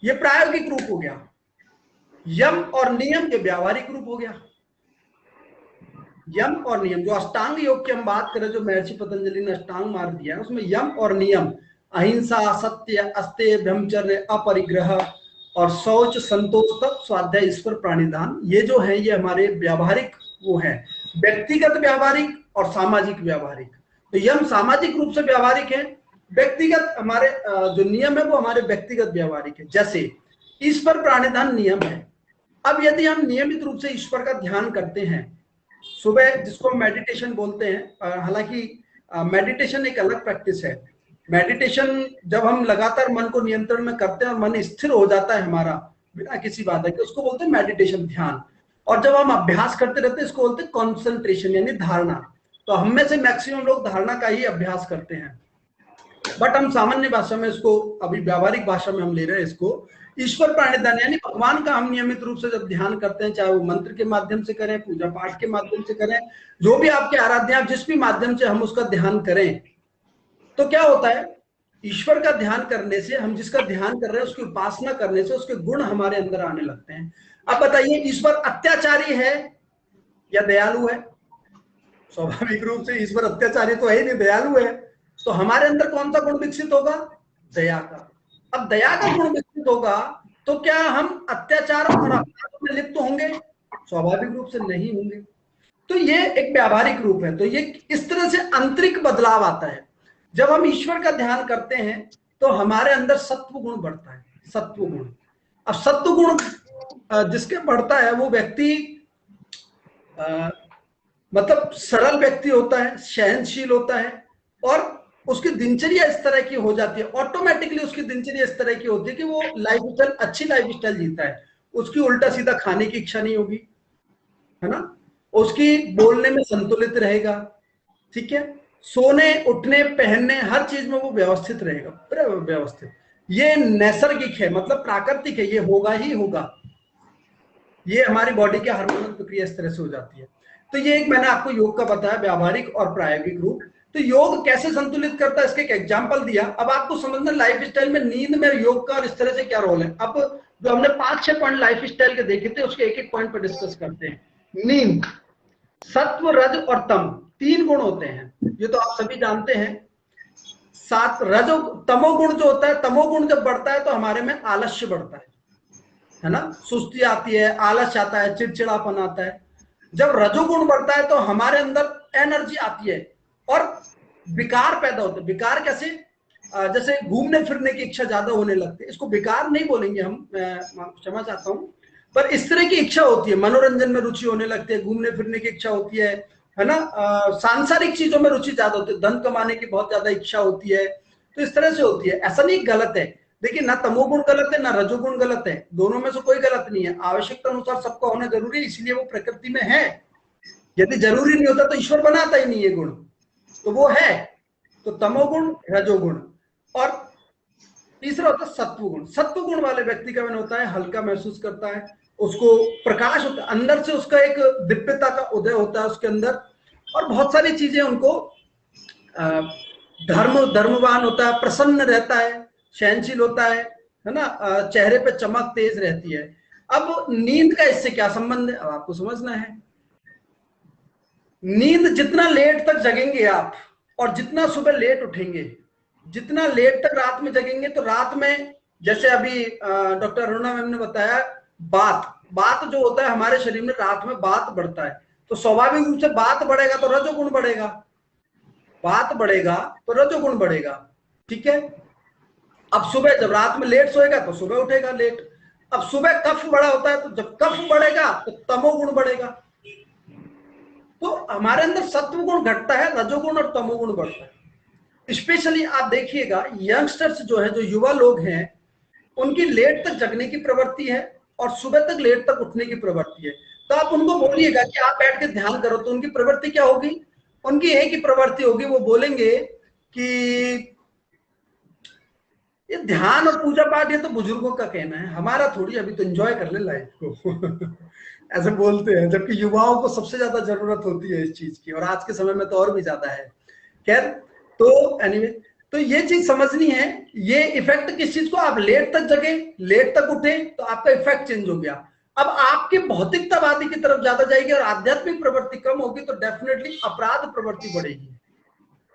ये प्रायोगिक रूप हो गया। यम और नियम, ये व्यावहारिक रूप हो गया। यम और नियम, जो अष्टांग योग की हम बात करें, जो महर्षि पतंजलि ने अष्टांग मार्ग दिया है, उसमें यम और नियम, अहिंसा, सत्य, अस्तेय, ब्रह्मचर्य, अपरिग्रह और शौच, संतोष, तप, स्वाध्याय, ईश्वर, प्राणिधान, ये जो है ये हमारे व्यावहारिक वो है, व्यक्तिगत व्यावहारिक और सामाजिक व्यावहारिक। तो यम सामाजिक रूप से व्यावहारिक है, व्यक्तिगत हमारे जो नियम है वो हमारे व्यक्तिगत व्यावहारिक है। जैसे ईश्वर प्राणिधान नियम है। अब यदि हम नियमित रूप से ईश्वर का ध्यान करते हैं सुबह, जिसको मेडिटेशन बोलते हैं, हालांकि मेडिटेशन एक अलग प्रैक्टिस है। मेडिटेशन जब हम लगातार मन को नियंत्रण में करते हैं और मन स्थिर हो जाता है हमारा बिना किसी बाधा के, उसको बोलते हैं मेडिटेशन, ध्यान। और जब हम अभ्यास करते रहते हैं, इसको बोलते हैं कॉन्सेंट्रेशन, यानी धारणा। तो हम में से मैक्सिमम लोग धारणा का ही अभ्यास करते हैं, बट हम सामान्य भाषा में इसको, अभी व्यावहारिक भाषा में हम ले रहे हैं इसको ईश्वर प्राणिधान, यानी भगवान का हम नियमित रूप से जब ध्यान करते हैं, चाहे वो मंत्र के माध्यम से करें, पूजा पाठ के माध्यम से करें, जो भी आपके आराध्या, जिस भी माध्यम से हम उसका ध्यान करें, तो क्या होता है? ईश्वर का ध्यान करने से, हम जिसका ध्यान कर रहे हैं उसकी उपासना करने से उसके गुण हमारे अंदर आने लगते हैं। अब बताइए, ईश्वर अत्याचारी है या दयालु है? स्वाभाविक रूप से ईश्वर अत्याचारी तो है नहीं, दयालु है। तो हमारे अंदर कौन सा गुण विकसित होगा? दया का। अब दया का गुण विकसित होगा तो क्या हम अत्याचार और अपराध में लिप्त होंगे? स्वाभाविक रूप से नहीं होंगे। तो ये एक व्यावहारिक रूप है। तो ये इस तरह से आंतरिक बदलाव आता है। जब हम ईश्वर का ध्यान करते हैं तो हमारे अंदर सत्व गुण बढ़ता है, सत्व गुण। अब सत्व गुण जिसके बढ़ता है वो व्यक्ति मतलब सरल व्यक्ति होता है, सहनशील होता है, और उसकी दिनचर्या इस तरह की हो जाती है, ऑटोमेटिकली उसकी दिनचर्या इस तरह की होती है कि वो लाइफस्टाइल, अच्छी लाइफस्टाइल जीता है। उसकी उल्टा सीधा खाने की इच्छा नहीं होगी, है ना। उसकी बोलने में संतुलित रहेगा, ठीक है। सोने, उठने, पहनने, हर चीज में वो व्यवस्थित रहेगा, व्यवस्थित। ये नैसर्गिक है, मतलब प्राकृतिक है, ये होगा ही होगा। ये हमारी बॉडी के हार्मोनल प्रक्रिया इस तरह से हो जाती है। तो ये एक मैंने आपको योग का बताया, व्यावहारिक और प्रायोगिक रूप। तो योग कैसे संतुलित करता है, इसके एक एग्जांपल दिया। अब आपको समझना लाइफ स्टाइल में नींद में योग का और इस तरह से क्या रोल है। अब जो हमने 5-6 पॉइंट लाइफ स्टाइल के देखे थे, उसके एक एक पॉइंट पर डिस्कस करते हैं। नींद, सत्व, रज और तम, 3 गुण होते हैं, ये तो आप सभी जानते हैं। सात रजो तमोगुण जो होता है, तमोगुण जब बढ़ता है तो हमारे में आलस्य बढ़ता है। है ना, सुस्ती आती है, आलस आता है, चिड़चिड़ापन आता है। जब रजोगुण बढ़ता है तो हमारे अंदर एनर्जी आती है और विकार पैदा होते हैं। विकार कैसे? जैसे घूमने फिरने की इच्छा ज्यादा होने लगती है। इसको विकार नहीं बोलेंगे हम, क्षमा चाहता हूं, पर इस तरह की इच्छा होती है। मनोरंजन में रुचि होने लगती है, घूमने फिरने की इच्छा होती है ना, सांसारिक चीजों में रुचि ज्यादा होती है, धन कमाने की बहुत ज्यादा इच्छा होती है। तो इस तरह से होती है। ऐसा नहीं गलत है, देखिए ना तमोगुण गलत है ना रजोगुण गलत है, दोनों में से कोई गलत नहीं है। आवश्यकता अनुसार सबका होना जरूरी है, इसलिए वो प्रकृति में है। यदि जरूरी नहीं होता तो ईश्वर बनाता ही नहीं है गुण, तो वो है। तो तमोगुण, रजोगुण। और तीसरा होता है सत्वगुण। सत्वगुण वाले व्यक्ति का मन होता है हल्का महसूस करता है, उसको प्रकाश होता है अंदर से, उसका एक दिव्यता का उदय होता है उसके अंदर, और बहुत सारी चीजें उनको धर्मवान होता है, प्रसन्न रहता है, सहनशील होता है ना, चेहरे पे चमक तेज रहती है। अब नींद का इससे क्या संबंध है, अब आपको समझना है। नींद जितना लेट तक जगेंगे आप और जितना सुबह लेट उठेंगे, जितना लेट तक रात में जगेंगे, तो रात में जैसे अभी डॉक्टर अरुणा मैम ने बताया, बात जो होता है हमारे शरीर में, रात में बात बढ़ता है। तो स्वाभाविक रूप से बात बढ़ेगा तो रजोगुण बढ़ेगा, बात बढ़ेगा तो रजोगुण बढ़ेगा, ठीक है। अब सुबह जब रात में लेट सोएगा तो सुबह उठेगा लेट। अब सुबह कफ बड़ा होता है, तो जब कफ बढ़ेगा तो तमोगुण बढ़ेगा। तो हमारे अंदर सत्वगुण घटता है, रजोगुण और तमोगुण बढ़ता है। स्पेशली आप देखिएगा यंगस्टर्स जो है, जो युवा लोग हैं, उनकी लेट तक जगने की प्रवृत्ति है और सुबह तक लेट तक उठने की प्रवृत्ति है। तो आप उनको बोलिएगा कि आप बैठ के ध्यान करो, तो उनकी प्रवृत्ति क्या होगी? उनकी एक ही प्रवृत्ति होगी, वो बोलेंगे कि ये ध्यान और पूजा पाठ ये तो बुजुर्गों का कहना है, हमारा थोड़ी, अभी तो एंजॉय कर ले लाइफ को ऐसे बोलते हैं, जबकि युवाओं को सबसे ज्यादा जरूरत होती है इस चीज की, और आज के समय में तो और भी ज्यादा है। खैर, तो एनीवे, तो ये चीज समझनी है। ये इफेक्ट किस चीज को? आप लेट तक जगे, लेट तक उठे, तो आपका इफेक्ट चेंज हो गया। अब आपकी भौतिकतावादी की तरफ ज्यादा जाएगी और आध्यात्मिक प्रवृत्ति कम होगी, तो डेफिनेटली अपराध प्रवृत्ति बढ़ेगी।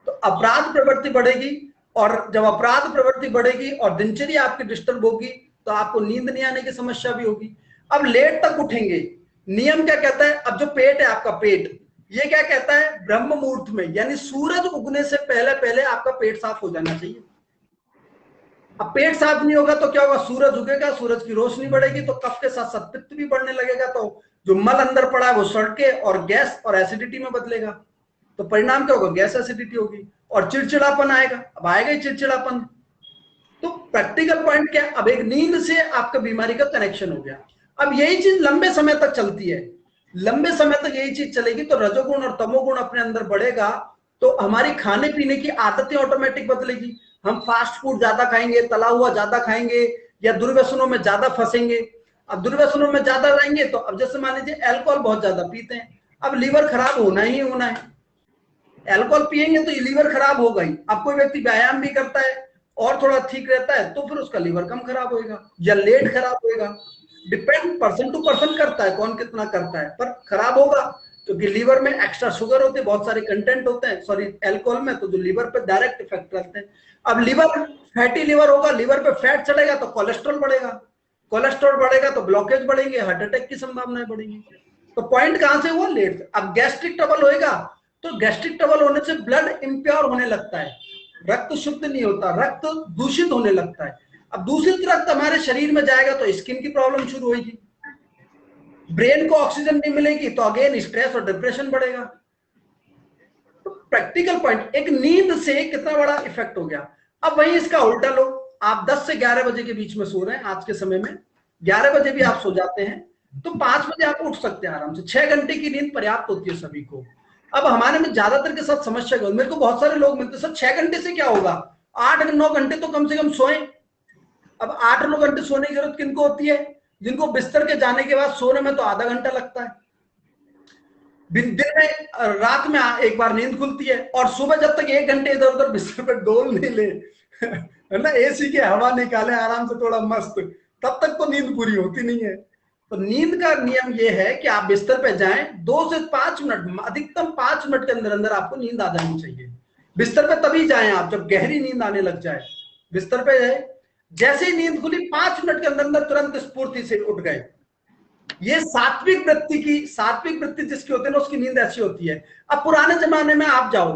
तो अपराध प्रवृत्ति बढ़ेगी, और जब अपराध प्रवृत्ति बढ़ेगी और दिनचर्या आपकी डिस्टर्ब होगी, तो आपको नींद नहीं आने की समस्या भी होगी। अब लेट तक उठेंगे, नियम क्या कहता है? अब जो पेट है आपका, पेट ये क्या कहता है? ब्रह्म मुहूर्त में, यानी सूरज उगने से पहले पहले आपका पेट साफ हो जाना चाहिए। अब पेट साफ नहीं होगा तो क्या होगा? सूरज उगेगा, सूरज की रोशनी बढ़ेगी, तो कफ के साथ साथ पित्त भी बढ़ने लगेगा, तो जो मल अंदर पड़ा है वो सड़ के और गैस और एसिडिटी में बदलेगा। तो परिणाम क्या होगा? गैस एसिडिटी होगी और चिड़चिड़ापन आएगा। अब आएगा ही चिड़चिड़ापन। तो प्रैक्टिकल पॉइंट क्या है? अब एक नींद से आपका बीमारी का कनेक्शन हो गया। अब यही चीज लंबे समय तक चलती है, लंबे समय तक यही चीज चलेगी, तो रजोगुण और तमोगुण अपने अंदर बढ़ेगा, तो हमारी खाने पीने की आदतें ऑटोमेटिक बदलेगी। हम फास्ट फूड ज्यादा खाएंगे, तला हुआ ज्यादा खाएंगे, या दुर्व्यसनों में ज्यादा फंसेंगे। अब दुर्व्यसनों में ज्यादा रहेंगे तो अब जैसे मान लीजिए अल्कोहल बहुत ज्यादा पीते हैं, अब लीवर खराब होना ही होना है। अल्कोहल पिएंगे तो ये लीवर खराब होगा ही। अब कोई व्यक्ति व्यायाम भी करता है और थोड़ा ठीक रहता है, तो फिर उसका लीवर कम खराब होएगा या लेट खराब होएगा। डिपेंड पर्सन टू पर्सन करता है, कौन कितना करता है, पर खराब होगा क्योंकि लीवर में एक्स्ट्रा शुगर होते हैं, बहुत सारे कंटेंट होते हैं सॉरी अल्कोहल में, तो जो लीवर पे डायरेक्ट इफेक्ट करते हैं। अब लीवर फैटी लीवर होगा, लीवर पे फैट चढ़ेगा तो कोलेस्ट्रॉल बढ़ेगा, कोलेस्ट्रॉल बढ़ेगा तो ब्लॉकेज बढ़ेंगे, हार्ट अटैक की संभावनाएं बढ़ेंगी। तो पॉइंट कहां से हुआ? लेट। अब गैस्ट्रिक ट्रबल होएगा, तो गैस्ट्रिक ट्रबल होने से ब्लड इम्प्योर होने लगता है, रक्त शुद्ध नहीं होता, रक्त दूषित होने लगता है। अब दूषित रक्त हमारे शरीर में जाएगा तो स्किन की प्रॉब्लम शुरू होगी, ब्रेन को ऑक्सीजन नहीं मिलेगी तो अगेन स्ट्रेस और डिप्रेशन बढ़ेगा। तो प्रैक्टिकल पॉइंट, एक नींद से कितना बड़ा इफेक्ट हो गया। अब वही इसका उल्टा लो, आप 10 से 11 बजे के बीच में सो रहे हैं, आज के समय में 11 बजे भी आप सो जाते हैं, तो 5 बजे आप उठ सकते हैं आराम से। 6 घंटे की नींद पर्याप्त होती है सभी को। अब हमारे में ज्यादातर के साथ समस्या क्या, मेरे को बहुत सारे लोग मिलते हैं, सर 6 घंटे से क्या होगा, 8-9 घंटे तो कम से कम सोएं। अब 8-9 घंटे सोने की जरूरत किनको होती है? जिनको बिस्तर के जाने के बाद सोने में तो आधा घंटा लगता है, दिन में रात में एक बार नींद खुलती है, और सुबह जब तक 1 घंटे इधर उधर बिस्तर पे डोल नहीं ले है ना, एसी के हवा निकाले आराम से थोड़ा मस्त, तब तक तो नींद पूरी होती नहीं है। तो नींद का नियम यह है कि आप बिस्तर पे जाएं, 2 से 5 मिनट, अधिकतम 5 मिनट के अंदर अंदर आपको नींद आ जानी चाहिए। बिस्तर पे तभी जाएं आप जब गहरी नींद आने लग जाए, बिस्तर पे जाए। जैसे ही नींद खुली 5 मिनट के अंदर अंदर तुरंत स्फूर्ति से उठ गए। ये सात्विक वृत्ति जिसकी होती है ना, उसकी नींद ऐसी होती है। अब पुराने जमाने में आप जाओ,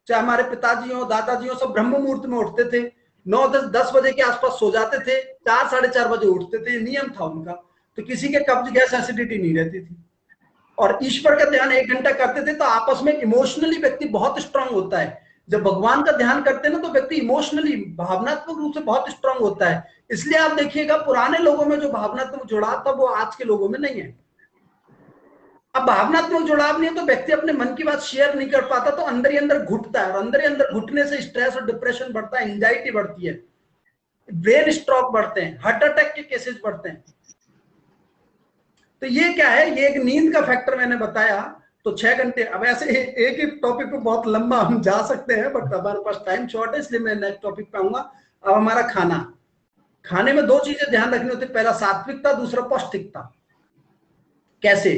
चाहे हमारे पिताजी हो, दादाजी हो, सब ब्रह्म मुहूर्त में उठते थे, 9-10 बजे के आसपास सो जाते थे, 4-4:30 बजे उठते थे, नियम था उनका। तो किसी के कब्ज गैस एसिडिटी नहीं रहती थी, और ईश्वर का ध्यान 1 घंटा करते थे। तो आपस में इमोशनली व्यक्ति बहुत स्ट्रांग होता है। जब भगवान का ध्यान करते हैं ना, तो व्यक्ति इमोशनली, भावनात्मक रूप से बहुत स्ट्रांग होता है। इसलिए आप देखिएगा पुराने लोगों में जो भावनात्मक जुड़ाव था वो आज के लोगों में नहीं है। अब भावनात्मक जुड़ाव नहीं है तो व्यक्ति अपने मन की बात शेयर नहीं कर पाता, तो अंदर ही अंदर घुटता है, और अंदर ही अंदर घुटने से स्ट्रेस और डिप्रेशन बढ़ता है, एंजाइटी बढ़ती है, ब्रेन स्ट्रोक बढ़ते हैं, हार्ट अटैक के केसेस बढ़ते हैं। तो ये क्या है, ये एक नींद का फैक्टर मैंने बताया। तो 6 घंटे, अब ऐसे एक ही टॉपिक पे बहुत लंबा हम जा सकते हैं, बट हमारे पास टाइम शॉर्ट है, इसलिए मैं नेक्स्ट टॉपिक पे आऊंगा। अब हमारा खाना, खाने में 2 चीजें ध्यान रखनी होती है, पहला सात्विकता, दूसरा पौष्टिकता। कैसे?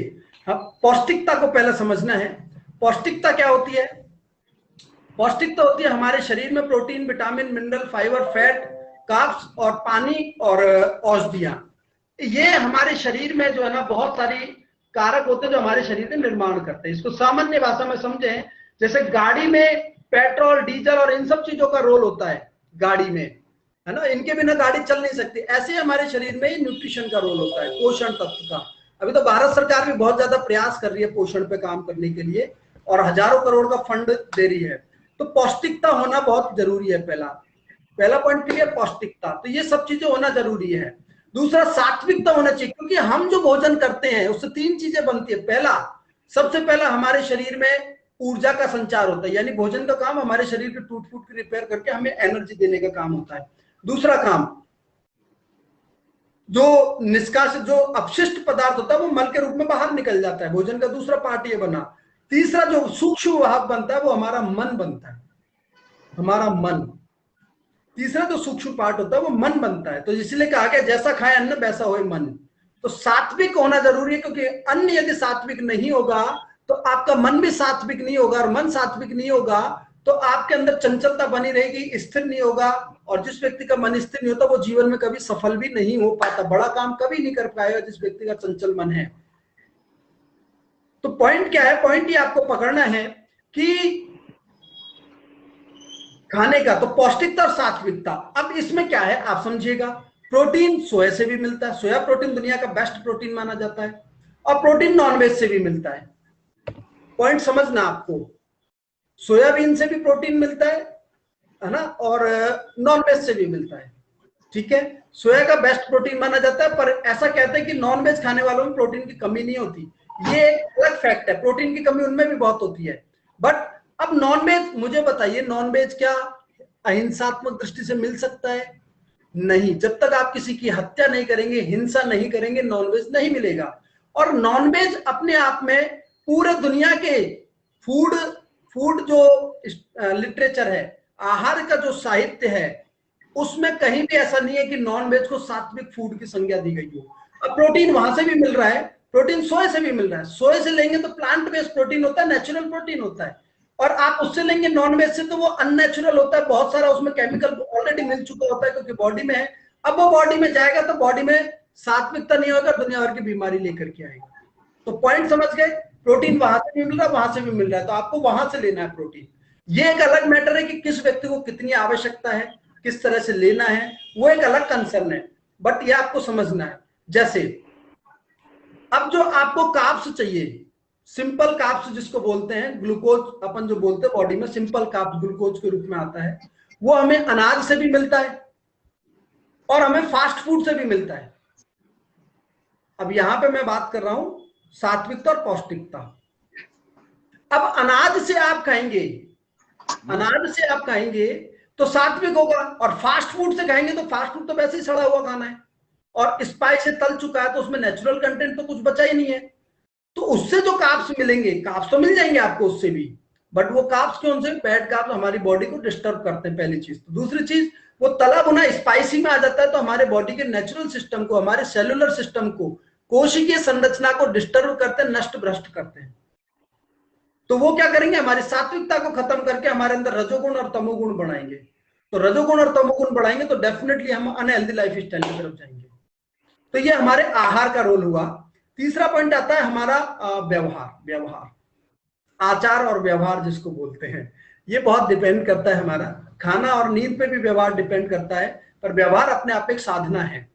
हाँ, पौष्टिकता को पहले समझना है। पौष्टिकता क्या होती है? पौष्टिकता होती है हमारे शरीर में protein, vitamin, mineral, fibre, fat, carbs और पानी और औषधियां। ये हमारे शरीर में जो है ना बहुत सारी कारक होते हैं जो हमारे शरीर में निर्माण करते हैं। इसको सामान्य भाषा में समझें, जैसे गाड़ी में पेट्रोल, डीजल और इन सब चीजों का रोल होता है गाड़ी में, है ना, इनके बिना गाड़ी चल नहीं सकती। ऐसे ही हमारे शरीर में न्यूट्रिशन का रोल होता है, पोषण तत्व का। अभी तो भारत सरकार भी बहुत ज्यादा प्रयास कर रही है पोषण पे काम करने के लिए, और हजारों करोड़ का फंड दे रही है। तो पौष्टिकता होना बहुत जरूरी है। पहला पॉइंट क्लियर, पौष्टिकता। तो ये सब चीजें होना जरूरी है। दूसरा, सात्विकता होना चाहिए, क्योंकि हम जो भोजन करते हैं उससे 3 चीजें बनती है। सबसे पहला हमारे शरीर में ऊर्जा का संचार होता है, यानी भोजन का काम हमारे शरीर के टूट फूट के रिपेयर करके हमें एनर्जी देने का काम होता है। दूसरा काम, जो निष्कासित, जो अपशिष्ट पदार्थ होता है वो मल के रूप में बाहर निकल जाता है, भोजन का दूसरा पार्ट ये बना। तीसरा, जो सूक्ष्म वाहक बनता है वो हमारा मन बनता है, हमारा मन। तीसरा जो सूक्ष्म पार्ट होता है वो मन बनता है। तो इसलिए कहा गया जैसा खाए अन्न वैसा होए मन। तो सात्विक होना जरूरी है, क्योंकि अन्न यदि सात्विक नहीं होगा तो आपका मन भी सात्विक नहीं होगा, और मन सात्विक नहीं होगा तो आपके अंदर चंचलता बनी रहेगी, स्थिर नहीं होगा। और जिस व्यक्ति का मन स्थिर नहीं होता वो जीवन में कभी सफल भी नहीं हो पाता, बड़ा काम कभी नहीं कर पाएगा जिस व्यक्ति का चंचल मन है। तो पॉइंट क्या है? पॉइंट ये आपको पकड़ना है कि खाने का, तो पौष्टिकता और सात्विकता। अब इसमें क्या है आप समझिएगा, प्रोटीन सोया से भी मिलता है, सोया प्रोटीन दुनिया का बेस्ट प्रोटीन माना जाता है, और प्रोटीन नॉनवेज से भी मिलता है। पॉइंट समझना आपको, सोयाबीन से भी प्रोटीन मिलता है ना, और नॉनवेज से भी मिलता है। ठीक है, सोया का बेस्ट प्रोटीन माना जाता है, पर ऐसा कहते हैं कि नॉनवेज खाने वालों में प्रोटीन की कमी नहीं होती। ये एक अलग फैक्ट है, प्रोटीन की कमी उनमें भी बहुत होती है। बट अब नॉनवेज, मुझे बताइए, नॉनवेज क्या अहिंसात्मक दृष्टि से मिल सकता है? नहीं, जब तक आप किसी की हत्या नहीं करेंगे, हिंसा नहीं करेंगे, नॉनवेज नहीं मिलेगा। और नॉनवेज अपने आप में पूरे दुनिया के फूड जो लिटरेचर है, आहार का जो साहित्य है, उसमें कहीं भी ऐसा नहीं है कि नॉनवेज को सात्विक फूड की संज्ञा दी गई हो। अब प्रोटीन वहां से भी मिल रहा है, प्रोटीन सोए से भी मिल रहा है। सोए से लेंगे तो प्लांट बेस्ड प्रोटीन होता है, नेचुरल प्रोटीन होता है, और आप उससे लेंगे नॉनवेज से तो वो अननेचुरल होता है, बहुत सारा उसमें केमिकल ऑलरेडी मिल चुका होता है क्योंकि बॉडी में है। अब वो बॉडी में जाएगा तो बॉडी में सात्विकता नहीं होगा, दुनिया भर की बीमारी लेकर के आएगा। तो पॉइंट समझ गए, प्रोटीन वहां से भी मिल रहा है, वहां से भी मिल रहा है, तो आपको वहां से लेना है प्रोटीन। ये एक अलग मैटर है कि किस व्यक्ति को कितनी आवश्यकता है, किस तरह से लेना है, वो एक अलग कंसर्न है, बट ये आपको समझना है। जैसे अब जो आपको कार्ब्स चाहिए, सिंपल कार्ब्स जिसको बोलते हैं, ग्लूकोज अपन जो बोलते हैं बॉडी में, सिंपल कार्ब्स ग्लूकोज के रूप में आता है, वो हमें अनाज से भी मिलता है और हमें फास्ट फूड से भी मिलता है। अब यहां पे मैं बात कर रहा हूं सात्विकता और पौष्टिकता। अब अनाज से आप खाएंगे, अनाज से आप खाएंगे तो सात्विक होगा, और फास्ट फूड से खाएंगे तो फास्ट फूड तो वैसे ही सड़ा हुआ खाना है और स्पाइस से तल चुका है, तो उसमें नेचुरल कंटेंट तो कुछ बचा ही नहीं है। तो उससे जो कार्ब्स मिलेंगे, कार्ब्स तो मिल जाएंगे आपको उससे भी, बट वो कार्ब्स कौन से? बैड कार्ब्स हमारी बॉडी को डिस्टर्ब करते हैं, पहली चीज। तो दूसरी चीज, वो तला भुना स्पाइसी में आ जाता है तो हमारे बॉडी के नेचुरल सिस्टम को, हमारे सेलुलर सिस्टम को, कोशिकीय संरचना को डिस्टर्ब करते हैं, नष्ट भ्रष्ट करते हैं। तो वो क्या करेंगे? हमारी सात्विकता को खत्म करके हमारे अंदर रजोगुण और तमोगुण बढ़ाएंगे। तो रजोगुण और तमोगुण बढ़ाएंगे तो डेफिनेटली हम अनहेल्दी लाइफ स्टाइल की तरफ जाएंगे। तो ये हमारे आहार का रोल हुआ। तीसरा पॉइंट आता है हमारा व्यवहार, आचार और व्यवहार जिसको बोलते हैं। ये बहुत डिपेंड करता है, हमारा खाना और नींद पे भी व्यवहार डिपेंड करता है, पर व्यवहार अपने आप एक साधना है।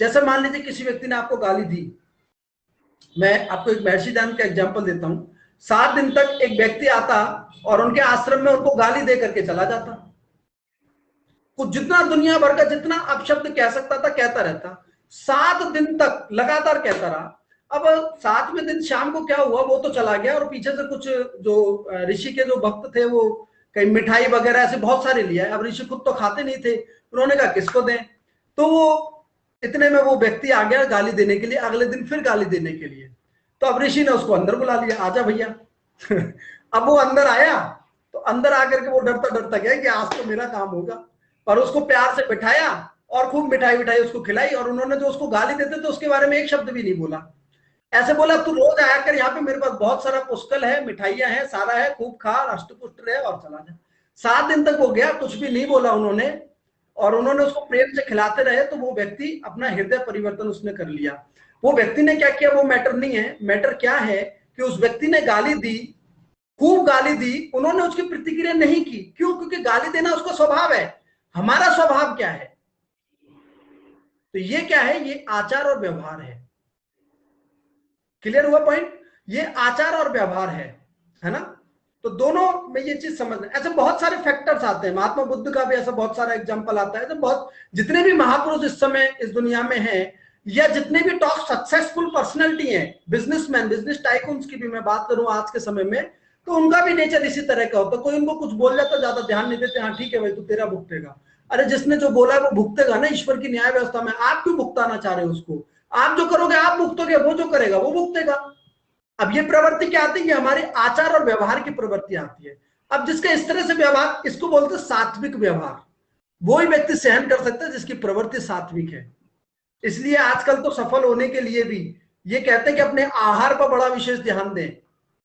जैसे मान लीजिए किसी व्यक्ति ने आपको गाली दी, मैं आपको एक महर्षि दयानंद का एग्जांपल देता हूं। 7 दिन तक एक व्यक्ति आता और उनके आश्रम में उनको गाली दे करके चला जाता, कुछ जितना दुनिया भर का जितना अपशब्द कह सकता था कहता रहता, 7 दिन तक लगातार कहता रहा। अब 7वें दिन शाम को क्या हुआ, वो तो चला गया और पीछे से कुछ जो ऋषि के जो भक्त थे वो कहीं मिठाई वगैरह ऐसे बहुत सारे लिया। अब ऋषि खुद तो खाते नहीं थे, उन्होंने कहा किसको दें, तो वो इतने में वो व्यक्ति आ गया गाली देने के लिए, अगले दिन फिर गाली देने के लिए। तो अब ऋषि ने उसको अंदर बुला लिया, आजा भैया। अब वो अंदर आया तो अंदर आकर के वो डरता डरता गया कि आज तो मेरा काम होगा, पर उसको प्यार से बिठाया और खूब मिठाई विठाई उसको खिलाई, और उन्होंने जो उसको गाली देते थे उसके बारे में एक शब्द भी नहीं बोला। ऐसे बोला तू रोज आया कर यहाँ पे, मेरे पास बहुत सारा पुष्कल है, मिठाइयां हैं, सारा है, खूब खा, हष्टपुष्ट रहे और चला जा। 7 दिन तक वो गया, कुछ भी नहीं बोला उन्होंने, और उन्होंने उसको प्रेम से खिलाते रहे। तो वो व्यक्ति अपना हृदय परिवर्तन उसने कर लिया। वो व्यक्ति ने क्या किया वो मैटर नहीं है, मैटर क्या है कि उस व्यक्ति ने गाली दी, खूब गाली दी, उन्होंने उसकी प्रतिक्रिया नहीं की। क्यों? क्योंकि गाली देना उसका स्वभाव है। हमारा स्वभाव क्या है? तो ये क्या है? ये आचार और व्यवहार है। क्लियर हुआ पॉइंट? ये आचार और व्यवहार है ना? तो दोनों में ये चीज समझना। ऐसे बहुत सारे फैक्टर्स आते हैं, महात्मा बुद्ध का भी ऐसा बहुत सारा एग्जांपल आता है। तो बहुत जितने भी महापुरुष इस समय इस दुनिया में हैं, या जितने भी टॉप सक्सेसफुल पर्सनैलिटी हैं, बिजनेसमैन, बिजनेस टाइकून्स की भी मैं बात करूं आज के समय में, तो उनका भी नेचर इसी तरह का होता है। कोई उनको कुछ बोल जाता ज्यादा ध्यान नहीं देते, हाँ ठीक है भाई तू तेरा भुगतेगा। अरे जिसने जो बोला है वो भुगतेगा ना, ईश्वर की न्याय व्यवस्था में। आप क्यों भुगताना चाह रहे हो उसको? आप जो करोगे आप भुगतोगे, वो जो करेगा वो भुगतेगा। अब ये प्रवृत्ति क्या आती है? हमारे आचार और व्यवहार की प्रवृत्ति आती है। अब जिसका इस तरह से व्यवहार, इसको बोलते हैं सात्विक व्यवहार। वो ही व्यक्ति सहन कर सकता है जिसकी प्रवृत्ति सात्विक है। इसलिए आजकल तो सफल होने के लिए भी ये कहते हैं कि अपने आहार पर बड़ा विशेष ध्यान दें,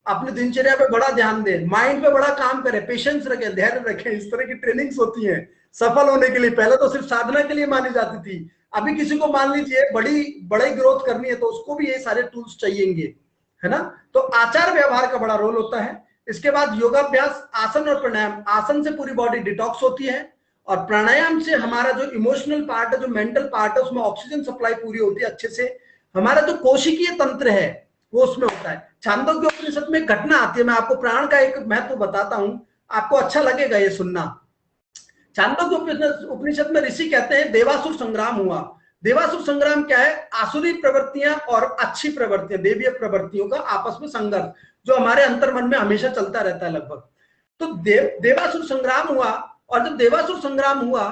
अपनी दिनचर्या पे बड़ा ध्यान दें, माइंड पे बड़ा काम करें, पेशेंस रखें, धैर्य रखें। इस तरह की ट्रेनिंग्स होती हैं सफल होने के लिए। पहले तो सिर्फ साधना के लिए मानी जाती थी, अभी किसी को मान लीजिए बड़ी ग्रोथ करनी है तो उसको भी ये सारे टूल्स चाहिएंगे, है ना? तो आचार व्यवहार का बड़ा रोल होता है। इसके बाद योगाभ्यास, आसन और प्राणायाम। आसन से पूरी बॉडी डिटॉक्स होती है, और प्राणायाम से हमारा जो इमोशनल पार्ट है, जो मेंटल पार्ट है, उसमें ऑक्सीजन सप्लाई पूरी होती है अच्छे से। हमारा जो कोशिकीय तंत्र है वो उसमें होता है। छांदोग्य उपनिषद में घटना आती है, मैं आपको प्राण का एक महत्व बताता हूं, आपको अच्छा लगेगा ये सुनना। छांदोग्य उपनिषद में ऋषि कहते हैं देवासुर संग्राम हुआ। देवासुर संग्राम क्या है? आसुरी प्रवृत्तियां और अच्छी प्रवृत्तियां, देवीय प्रवृत्तियों का आपस में संघर्ष, जो हमारे अंतर्मन में हमेशा चलता रहता है लगभग। तो देवासुर संग्राम हुआ, और जब देवासुर संग्राम हुआ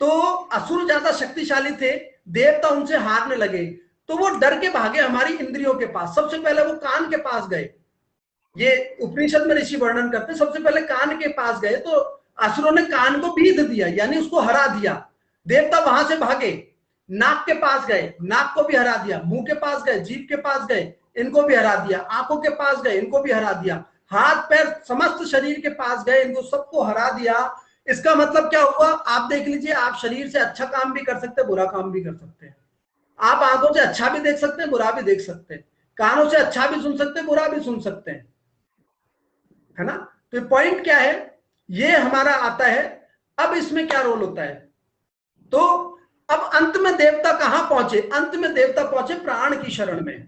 तो असुर ज्यादा शक्तिशाली थे, देवता उनसे हारने लगे, तो वो डर के भागे हमारी इंद्रियों के पास। सबसे पहले वो कान के पास गए, ये उपनिषद में ऋषि वर्णन करते हैं। सबसे पहले कान के पास गए तो असुरों ने कान को बीध दिया, यानी उसको हरा दिया। देवता वहां से भागे, नाक के पास गए, नाक को भी हरा दिया। मुंह के पास गए, जीभ के पास गए, इनको भी हरा दिया। आंखों के पास गए, इनको भी हरा दिया। हाथ पैर समस्त शरीर के पास गए, इनको सबको हरा दिया। इसका मतलब क्या हुआ? आप देख लीजिए, आप शरीर से अच्छा काम भी कर सकते हैं, बुरा काम भी कर सकते हैं। आप आंखों से अच्छा भी देख सकते हैं, बुरा भी देख सकते हैं। कानों से अच्छा भी सुन सकते हैं, बुरा भी सुन सकते हैं, है ना? तो पॉइंट क्या है? ये हमारा आता है। अब इसमें क्या रोल होता है? तो अब अंत में देवता कहां पहुंचे? अंत में देवता पहुंचे प्राण की शरण में।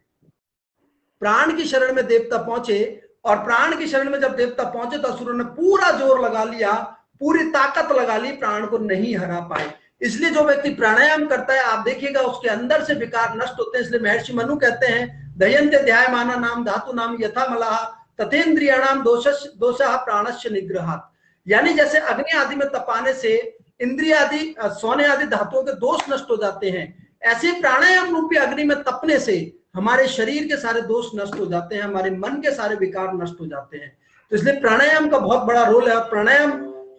प्राण की शरण में देवता पहुंचे, और प्राण की शरण में जब देवता पहुंचे तो असुरों ने पूरा जोर लगा लिया, पूरी ताकत लगा ली, प्राण को नहीं हरा पाए। इसलिए जो व्यक्ति प्राणायाम करता है, आप देखिएगा उसके अंदर से विकार नष्ट होते हैं। इसलिए महर्षि मनु कहते हैं दयन्ते ध्यायमाना नाम धातु नाम यथा मलाह तथेन्द्रियाणाम दोषः प्राणस्य निग्रहात्। यानी जैसे अग्नि आदि में तपाने से इंद्रिय आदि, सोने आदि धातुओं के दोष नष्ट हो जाते हैं, ऐसे प्राणायाम रूपी अग्नि में तपने से हमारे शरीर के सारे दोष नष्ट हो जाते हैं, हमारे मन के सारे विकार नष्ट हो जाते हैं। तो इसलिए प्राणायाम का बहुत बड़ा रोल है। और प्राणायाम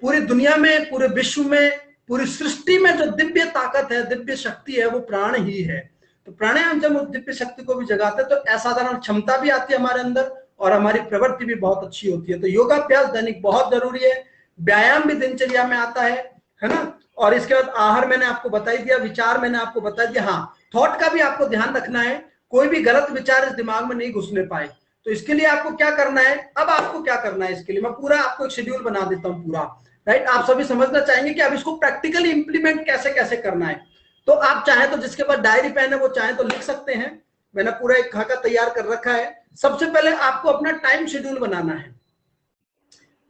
पूरी दुनिया में, पूरे विश्व में, पूरी सृष्टि में जो दिव्य ताकत है, दिव्य शक्ति है, वो प्राण ही है। तो प्राणायाम जब उस दिव्य शक्ति को भी जगाते हैं तो असाधारण क्षमता भी आती है हमारे अंदर, और हमारी प्रवृत्ति भी बहुत अच्छी होती है। तो योगाभ्यास दैनिक बहुत जरूरी है। व्यायाम भी दिनचर्या में आता है। है ना। और इसके बाद आहार मैंने आपको बता ही दिया, विचार मैंने आपको बता दिया। हाँ, थॉट का भी आपको ध्यान रखना है, कोई भी गलत विचार इस दिमाग में नहीं घुसने पाए। तो इसके लिए आपको क्या करना है, अब आपको क्या करना है, इसके लिए मैं पूरा आपको एक शेड्यूल बना देता हूँ पूरा, राइट। आप सभी समझना चाहेंगे कि अब इसको प्रैक्टिकली इंप्लीमेंट कैसे कैसे करना है। तो आप चाहे तो जिसके पास डायरी पेन है वो चाहे तो लिख सकते हैं, मैंने पूरा एक खाका तैयार कर रखा है। सबसे पहले आपको अपना टाइम शेड्यूल बनाना है।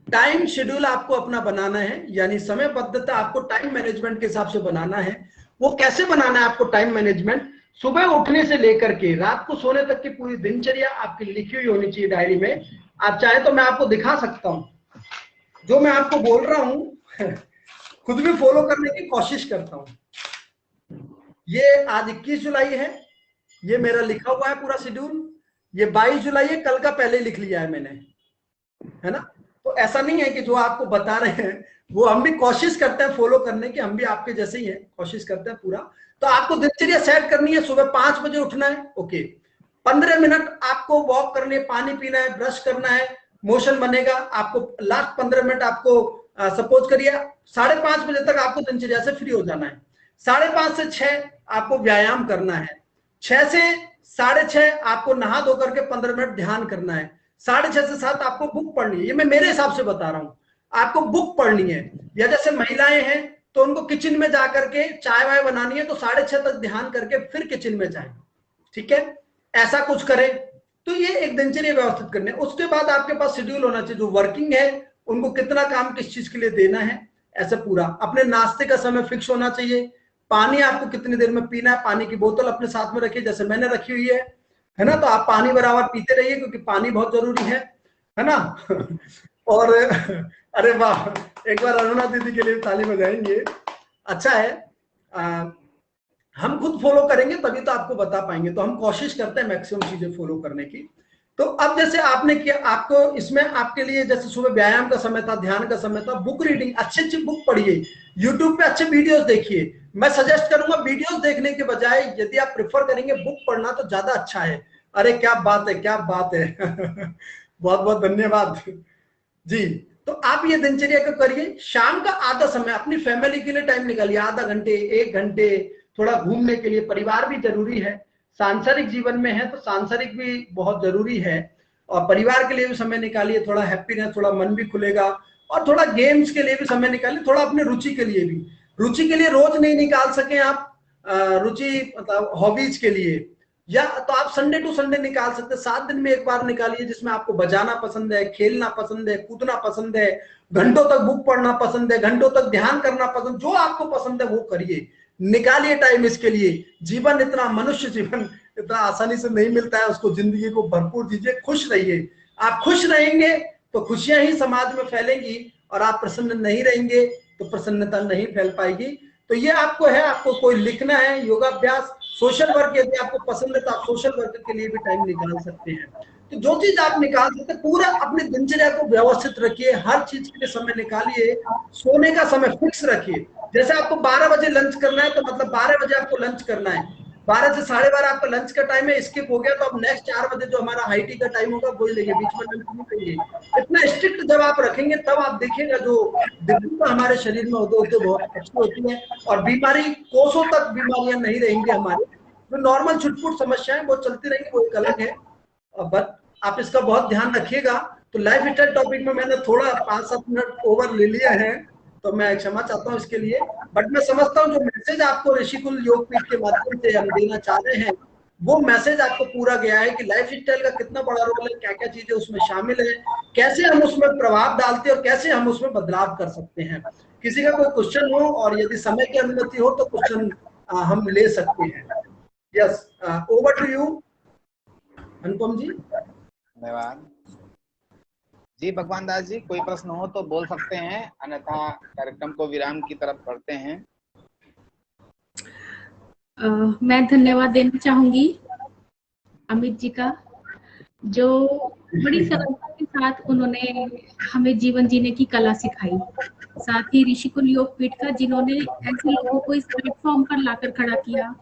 टाइम शेड्यूल आपको अपना बनाना है, यानी समयबद्धता आपको टाइम मैनेजमेंट के हिसाब से बनाना है। वो कैसे बनाना है आपको टाइम मैनेजमेंट, सुबह उठने से लेकर के रात को सोने तक की पूरी दिनचर्या आपकी लिखी हुई होनी चाहिए डायरी में। आप चाहे तो मैं आपको दिखा सकता हूं, जो मैं आपको बोल रहा हूं खुद भी फॉलो करने की कोशिश करता हूं। ये आज 21 जुलाई है, ये मेरा लिखा हुआ है पूरा शेड्यूल। ये 22 जुलाई है, कल का पहले लिख लिया है मैंने, है ना। तो ऐसा नहीं है कि जो आपको बता रहे हैं वो हम भी कोशिश करते हैं फॉलो करने की, हम भी आपके जैसे ही हैं, कोशिश करते हैं पूरा। तो आपको दिनचर्या सेट करनी है, सुबह 5 बजे उठना है, ओके। 15 मिनट आपको वॉक करनी है, पानी पीना है, ब्रश करना है, मोशन बनेगा आपको। लास्ट 15 मिनट आपको सपोज करिए 5:30 बजे तक आपको दिनचर्या से फ्री हो जाना है। 5:30 से 6 आपको व्यायाम करना है। 6 से 6:30 आपको नहा धो करके 15 मिनट ध्यान करना है। 6:30 से 7 आपको बुक पढ़नी है, ये मैं मेरे हिसाब से बता रहा हूं, आपको बुक पढ़नी है। या जैसे महिलाएं हैं तो उनको किचन में जाकर के चाय वाय बनानी है, तो 6:30 तक ध्यान करके फिर किचन में जाए, ठीक है, ऐसा कुछ करें। तो ये एक दिनचर्या व्यवस्थित करने। उसके बाद आपके पास शेड्यूल होना चाहिए, जो वर्किंग है उनको कितना काम किस चीज के लिए देना है, ऐसे पूरा। अपने नाश्ते का समय फिक्स होना चाहिए। पानी आपको कितनी देर में पीना है, पानी की बोतल अपने साथ में रखिए, जैसे मैंने रखी हुई है ना। तो आप पानी बराबर पीते रहिए, क्योंकि पानी बहुत जरूरी है ना। और अरे वाह, एक बार अरुणा दीदी के लिए ताली बजाएंगे, अच्छा है। हम खुद फॉलो करेंगे तभी तो आपको बता पाएंगे, तो हम कोशिश करते हैं मैक्सिमम चीजें फॉलो करने की। तो अब जैसे आपने किया, आपको इसमें आपके लिए जैसे सुबह व्यायाम का समय था, ध्यान का समय था, बुक रीडिंग, अच्छी अच्छी बुक पढ़िए, यूट्यूब पे अच्छे वीडियोस देखिए। मैं सजेस्ट करूंगा वीडियोस देखने के बजाय यदि आप प्रेफर करेंगे बुक पढ़ना तो ज्यादा अच्छा है। अरे क्या बात है, क्या बात है। बहुत बहुत धन्यवाद जी। तो आप ये दिनचर्या को करिए। शाम का आधा समय अपनी फैमिली के लिए टाइम निकालिए, आधा घंटे 1 घंटे, थोड़ा घूमने के लिए। परिवार भी जरूरी है, सांसारिक जीवन में है तो सांसारिक भी बहुत जरूरी है, और परिवार के लिए भी समय निकालिए, थोड़ा हैप्पीनेस, थोड़ा मन भी खुलेगा। और थोड़ा गेम्स के लिए भी समय निकालिए, थोड़ा अपने रुचि के लिए भी। रुचि के लिए रोज नहीं निकाल सके आप, रुचि मतलब हॉबीज के लिए, या तो आप संडे टू संडे निकाल सकते हैं। 7 दिन में एक बार निकालिए, जिसमें आपको बजाना पसंद है, खेलना पसंद है, कूदना पसंद है, घंटों तक बुक पढ़ना पसंद है, घंटों तक ध्यान करना पसंद, जो आपको पसंद है वो करिए, निकालिए टाइम इसके लिए। जीवन इतना, मनुष्य जीवन इतना आसानी से नहीं मिलता है, उसको जिंदगी को भरपूर दीजिए, खुश रहिए। आप खुश रहेंगे तो खुशियां ही समाज में फैलेंगी, और आप प्रसन्न नहीं रहेंगे तो प्रसन्नता नहीं फैल पाएगी। तो ये आपको है, आपको कोई लिखना है, योगाभ्यास, सोशल वर्क यदि आपको पसंद है तो आप सोशल वर्क के लिए भी टाइम निकाल सकते हैं। तो जो चीज आप निकाल सकते हैं, पूरा अपनी दिनचर्या को व्यवस्थित रखिए, हर चीज के लिए समय निकालिए। सोने का समय फिक्स रखिए, जैसे आपको 12 बजे लंच करना है तो मतलब 12 बजे आपको लंच करना है। 12 से 12:30 आपका लंच का टाइम है, स्किप हो गया तो अब नेक्स्ट 4 बजे जो हमारा हाई टी का टाइम होगा वही लेंगे, बीच में लंच नहीं करिए। इतना स्ट्रिक्ट जब आप रखेंगे तब आप देखिएगा जो विभिन्नता हमारे शरीर में होते बहुत अच्छी होती है, और बीमारी, कोसों तक बीमारियां नहीं रहेंगी हमारी। जो नॉर्मल छुटपुट समस्याएं वो चलती रहेंगी, वो एक अलग है। बट आप इसका बहुत ध्यान रखिएगा। तो लाइफ स्टाइल टॉपिक में मैंने थोड़ा 5-7 मिनट ओवर ले लिया है, तो मैं क्षमा चाहता हूँ इसके लिए। बट मैं समझता हूँ जो मैसेज आपको ऋषिकुल योगपीठ के माध्यम से हम देना चाह रहे हैं, वो मैसेज आपको पूरा गया है कि लाइफ स्टाइल का कितना बड़ा रोल है, क्या क्या चीजें उसमें शामिल है, कैसे हम उसमें प्रभाव डालते हैं और कैसे हम उसमें बदलाव कर सकते हैं। किसी का कोई क्वेश्चन हो और यदि समय की अनुमति हो तो क्वेश्चन हम ले सकते हैं। यस, ओवर टू यू अनुपम जी। धन्यवाद जी। भगवान दास जी, कोई प्रश्न हो तो बोल सकते हैं, अन्यथा कार्यक्रम को विराम की तरफ बढ़ते हैं। मैं धन्यवाद देना चाहूंगी अमित जी का, जो बड़ी सरलता के साथ उन्होंने हमें जीवन जीने की कला सिखाई। साथ ही ऋषिकुल योगपीठ का, जिन्होंने ऐसे लोगों को इस प्लेटफॉर्म पर लाकर खड़ा किया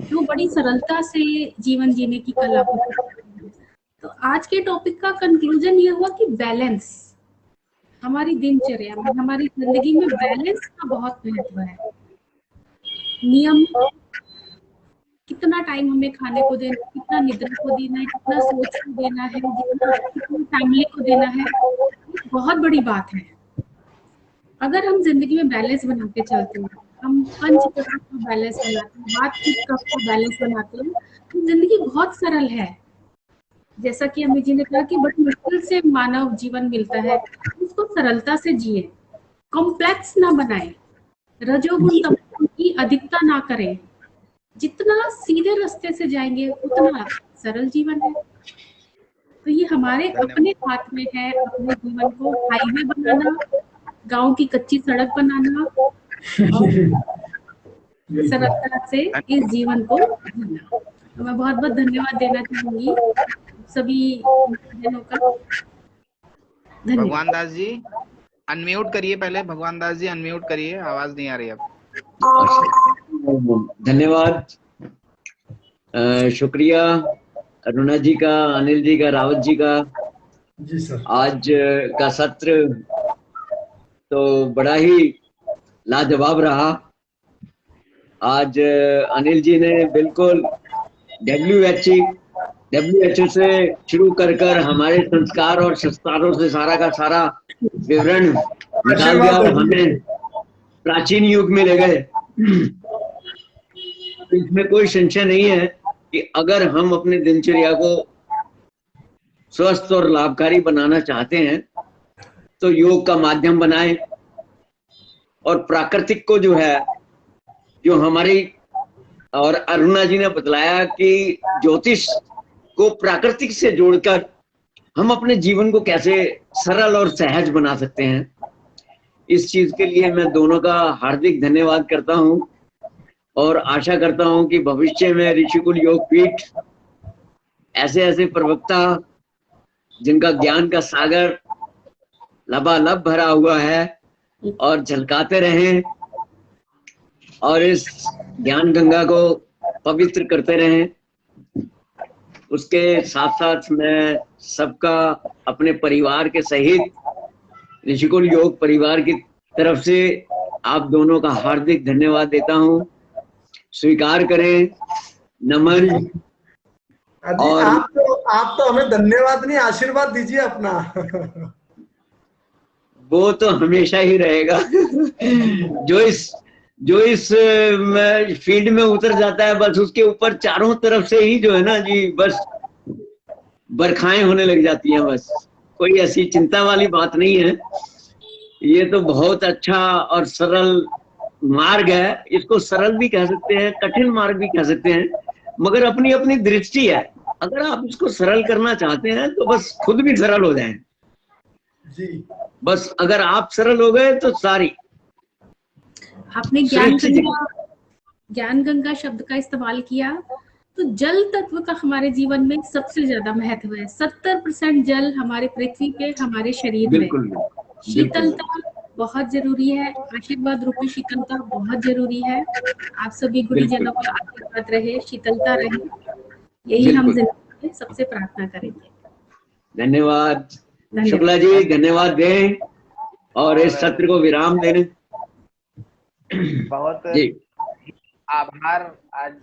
जो बड़ी सरलता से जीवन जीने की कला को। तो आज के टॉपिक का कंक्लूजन ये हुआ कि बैलेंस, हमारी दिनचर्या में, हमारी जिंदगी में बैलेंस का बहुत महत्व है। नियम, कितना टाइम हमें खाने को देना, कितना निद्रा को देना है, कितना सोच को देना है, कितना फैमिली को देना है, बहुत बड़ी बात है। अगर हम जिंदगी में बैलेंस बना के चलते हैं, हम पंचतत्व का बैलेंस बनाते हैं, बातचीत का बैलेंस बनाते हैं, तो जिंदगी बहुत सरल है। जैसा कि अमित जी ने कहा कि बड़ी मुश्किल से मानव जीवन मिलता है, उसको सरलता से जिए, कॉम्प्लेक्स ना बनाए, रजोगुण तमोगुण की अधिकता ना करें। जितना सीधे रास्ते से जाएंगे उतना सरल जीवन है। तो ये हमारे अपने हाथ में है, अपने जीवन को हाईवे बनाना, गांव की कच्ची सड़क बनाना और सरलता से इस जीवन को जीना। तो मैं बहुत बहुत धन्यवाद देना चाहूंगी सभी जनों का। धन्यवाद। भगवान दास जी अनम्यूट करिए, पहले भगवान दास जी अनम्यूट करिए, आवाज नहीं आ रही अब। धन्यवाद, शुक्रिया अरुणा जी का, अनिल जी का, रावत जी का। जी सर। आज का सत्र तो बड़ा ही लाजवाब रहा। आज अनिल जी ने बिल्कुल WHO से शुरू कर हमारे संस्कार और संस्कारों से सारा का सारा विवरण निकाल दिया और हमें प्राचीन युग में ले गए। इसमें कोई संशय नहीं है कि अगर हम अपने दिनचर्या को स्वस्थ और लाभकारी बनाना चाहते हैं तो योग का माध्यम बनाएं और प्राकृतिक को जो है, जो हमारी और अरुणा जी ने बतलाया कि ज्योतिष को प्राकृतिक से जोड़कर हम अपने जीवन को कैसे सरल और सहज बना सकते हैं, इस चीज के लिए मैं दोनों का हार्दिक धन्यवाद करता हूं और आशा करता हूं कि भविष्य में ऋषिकुल योग पीठ ऐसे ऐसे प्रवक्ता जिनका ज्ञान का सागर लबालब भरा हुआ है और झलकाते रहें और इस ज्ञान गंगा को पवित्र करते रहें। उसके साथ साथ मैं सबका अपने परिवार के सहित ऋषिकुल योग परिवार की तरफ से आप दोनों का हार्दिक धन्यवाद देता हूं। स्वीकार करें, नमन। और आप तो हमें धन्यवाद नहीं, आशीर्वाद दीजिए अपना। वो तो हमेशा ही रहेगा। जो इस फील्ड में उतर जाता है, बस उसके ऊपर चारों तरफ से ही जो है ना जी, बस बरखाएं होने लग जाती हैं। बस कोई ऐसी चिंता वाली बात नहीं है। ये तो बहुत अच्छा और सरल मार्ग है। इसको सरल भी कह सकते हैं, कठिन मार्ग भी कह सकते हैं, मगर अपनी अपनी दृष्टि है। अगर आप इसको सरल करना चाहते हैं तो बस खुद भी सरल हो जाएं जी। बस अगर आप सरल हो गए तो सारी आपने ज्ञान गंगा शब्द का इस्तेमाल किया, तो जल तत्व का हमारे जीवन में सबसे ज्यादा महत्व है। 70% जल हमारे पृथ्वी पे, हमारे शरीर में। शीतलता बहुत जरूरी है, आशीर्वाद रूपी शीतलता बहुत जरूरी है। आप सभी गुरुजनों का आशीर्वाद रहे, शीतलता रहे, यही हम जिंदगी में सबसे प्रार्थना करेंगे। धन्यवाद शुक्ला जी, धन्यवाद दें और इस सत्र को विराम देने। बहुत आभार आज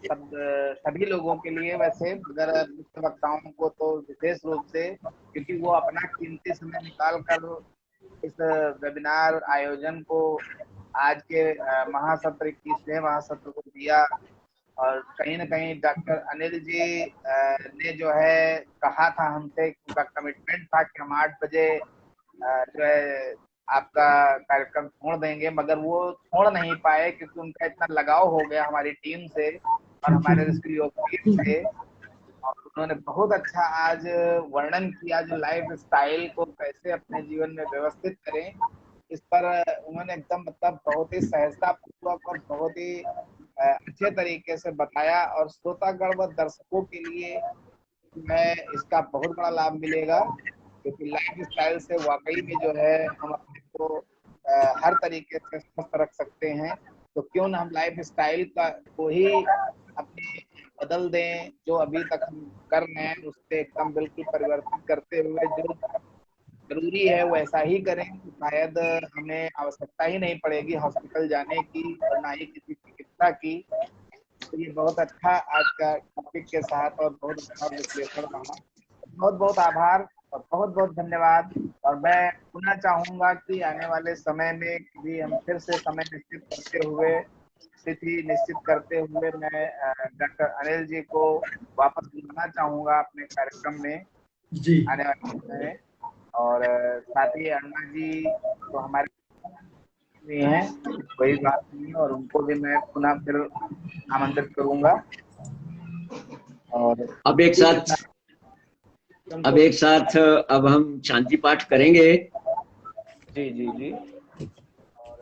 सभी लोगों के लिए, वैसे मगर मुख्य वक्ताओं को तो विशेष रूप से, क्योंकि वो अपना कीमती समय निकाल कर इस वेबिनार आयोजन को आज के महासत्र 21वें महासत्र को दिया। और कहीं न कहीं डॉक्टर अनिल जी ने जो है कहा था हमसे, उनका कमिटमेंट था कि हम 8 बजे जो है आपका कार्यक्रम छोड़ देंगे, मगर वो छोड़ नहीं पाए क्योंकि उनका इतना लगाव हो गया हमारी टीम से और हमारे ऋषिकुल योग पीठ से। और उन्होंने बहुत अच्छा आज वर्णन किया, जो लाइफ स्टाइल को कैसे अपने जीवन में व्यवस्थित करें, इस पर उन्होंने एकदम मतलब बहुत ही सहजता पूर्वक और बहुत ही अच्छे तरीके से बताया। और श्रोतागण व दर्शकों के लिए मैं इसका बहुत बड़ा लाभ मिलेगा, क्योंकि लाइफ स्टाइल से वाकई में जो है हम अपने को हर तरीके से स्वस्थ रख सकते हैं। तो क्यों ना हम लाइफ स्टाइल को ही अपने बदल दें, जो अभी तक हम कर रहे हैं उससे एकदम बिल्कुल परिवर्तित करते हुए जो जरूरी है वो ऐसा ही करें। शायद हमें आवश्यकता ही नहीं पड़ेगी हॉस्पिटल जाने की और ना ही किसी चिकित्सा की। तो ये बहुत अच्छा आज का टॉपिक के साथ और बहुत अच्छा विश्लेषण रहा। बहुत बहुत आभार और बहुत बहुत धन्यवाद। और मैं पुनः चाहूंगा कि आने वाले समय में भी हम फिर से समय निश्चित करते हुए, तिथि निश्चित करते हुए मैं डॉक्टर अनिल जी को वापस बुलाना चाहूंगा अपने कार्यक्रम में जी आने वाले समय में। और साथ ही अण्णा जी तो हमारे भी हैं, कोई बात नहीं, और उनको भी मैं पुनः फिर आमंत्रित करूंगा। और अब एक साथ अब हम शांति पाठ करेंगे। जी जी जी। और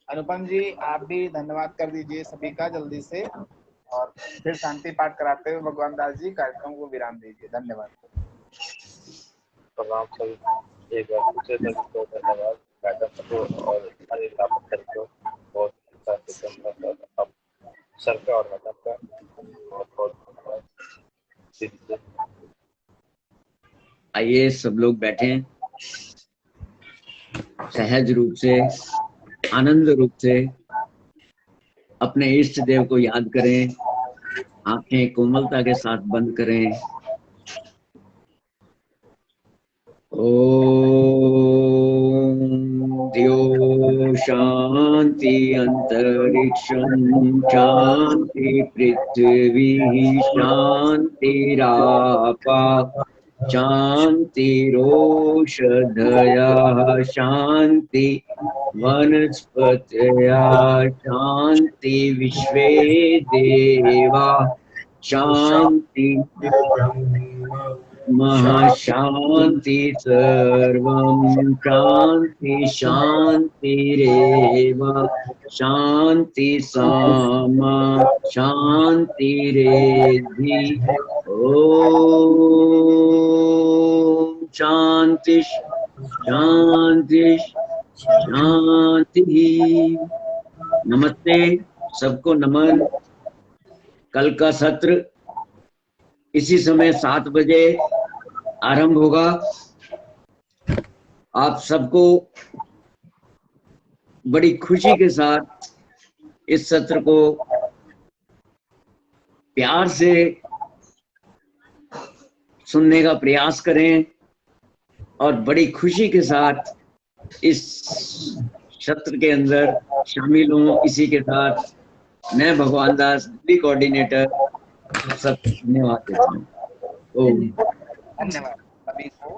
अनुपम जी आप भी धन्यवाद कर दीजिए सभी का जल्दी से, और फिर शांति पाठ कराते हुए भगवान दास जी कार्यक्रम को विराम दीजिए। धन्यवाद। प्रणाम सभी, एक बार फिर से सभी को धन्यवाद। मैडम को और अनिल सर को बहुत अच्छा सेशन था। सर का और मैडम का बहुत बहुत धन्यवाद। आइए सब लोग बैठें, सहज रूप से, आनंद रूप से अपने इष्ट देव को याद करें। आंखें कोमलता के साथ बंद करें। ओम द्यो शांति अंतरिक्षं शांति पृथ्वी शांतिरापा शांतिरोषधयः शांति वनस्पतयः शांति विश्वे देवा शांति महाशांति सर्वं शांति शांतिरेव शांति सामा शांतिरेधि ओम शांति शांति शांति। नमस्ते सबको, नमन। कल का सत्र इसी समय 7 बजे आरंभ होगा। आप सबको बड़ी खुशी के साथ इस सत्र को प्यार से सुनने का प्रयास करें और बड़ी खुशी के साथ इस सत्र के अंदर शामिल हों। इसी के साथ मैं भगवान दास दिल्ली कोऑर्डिनेटर सब धन्यवाद देता हूँ। धन्यवाद सभी को।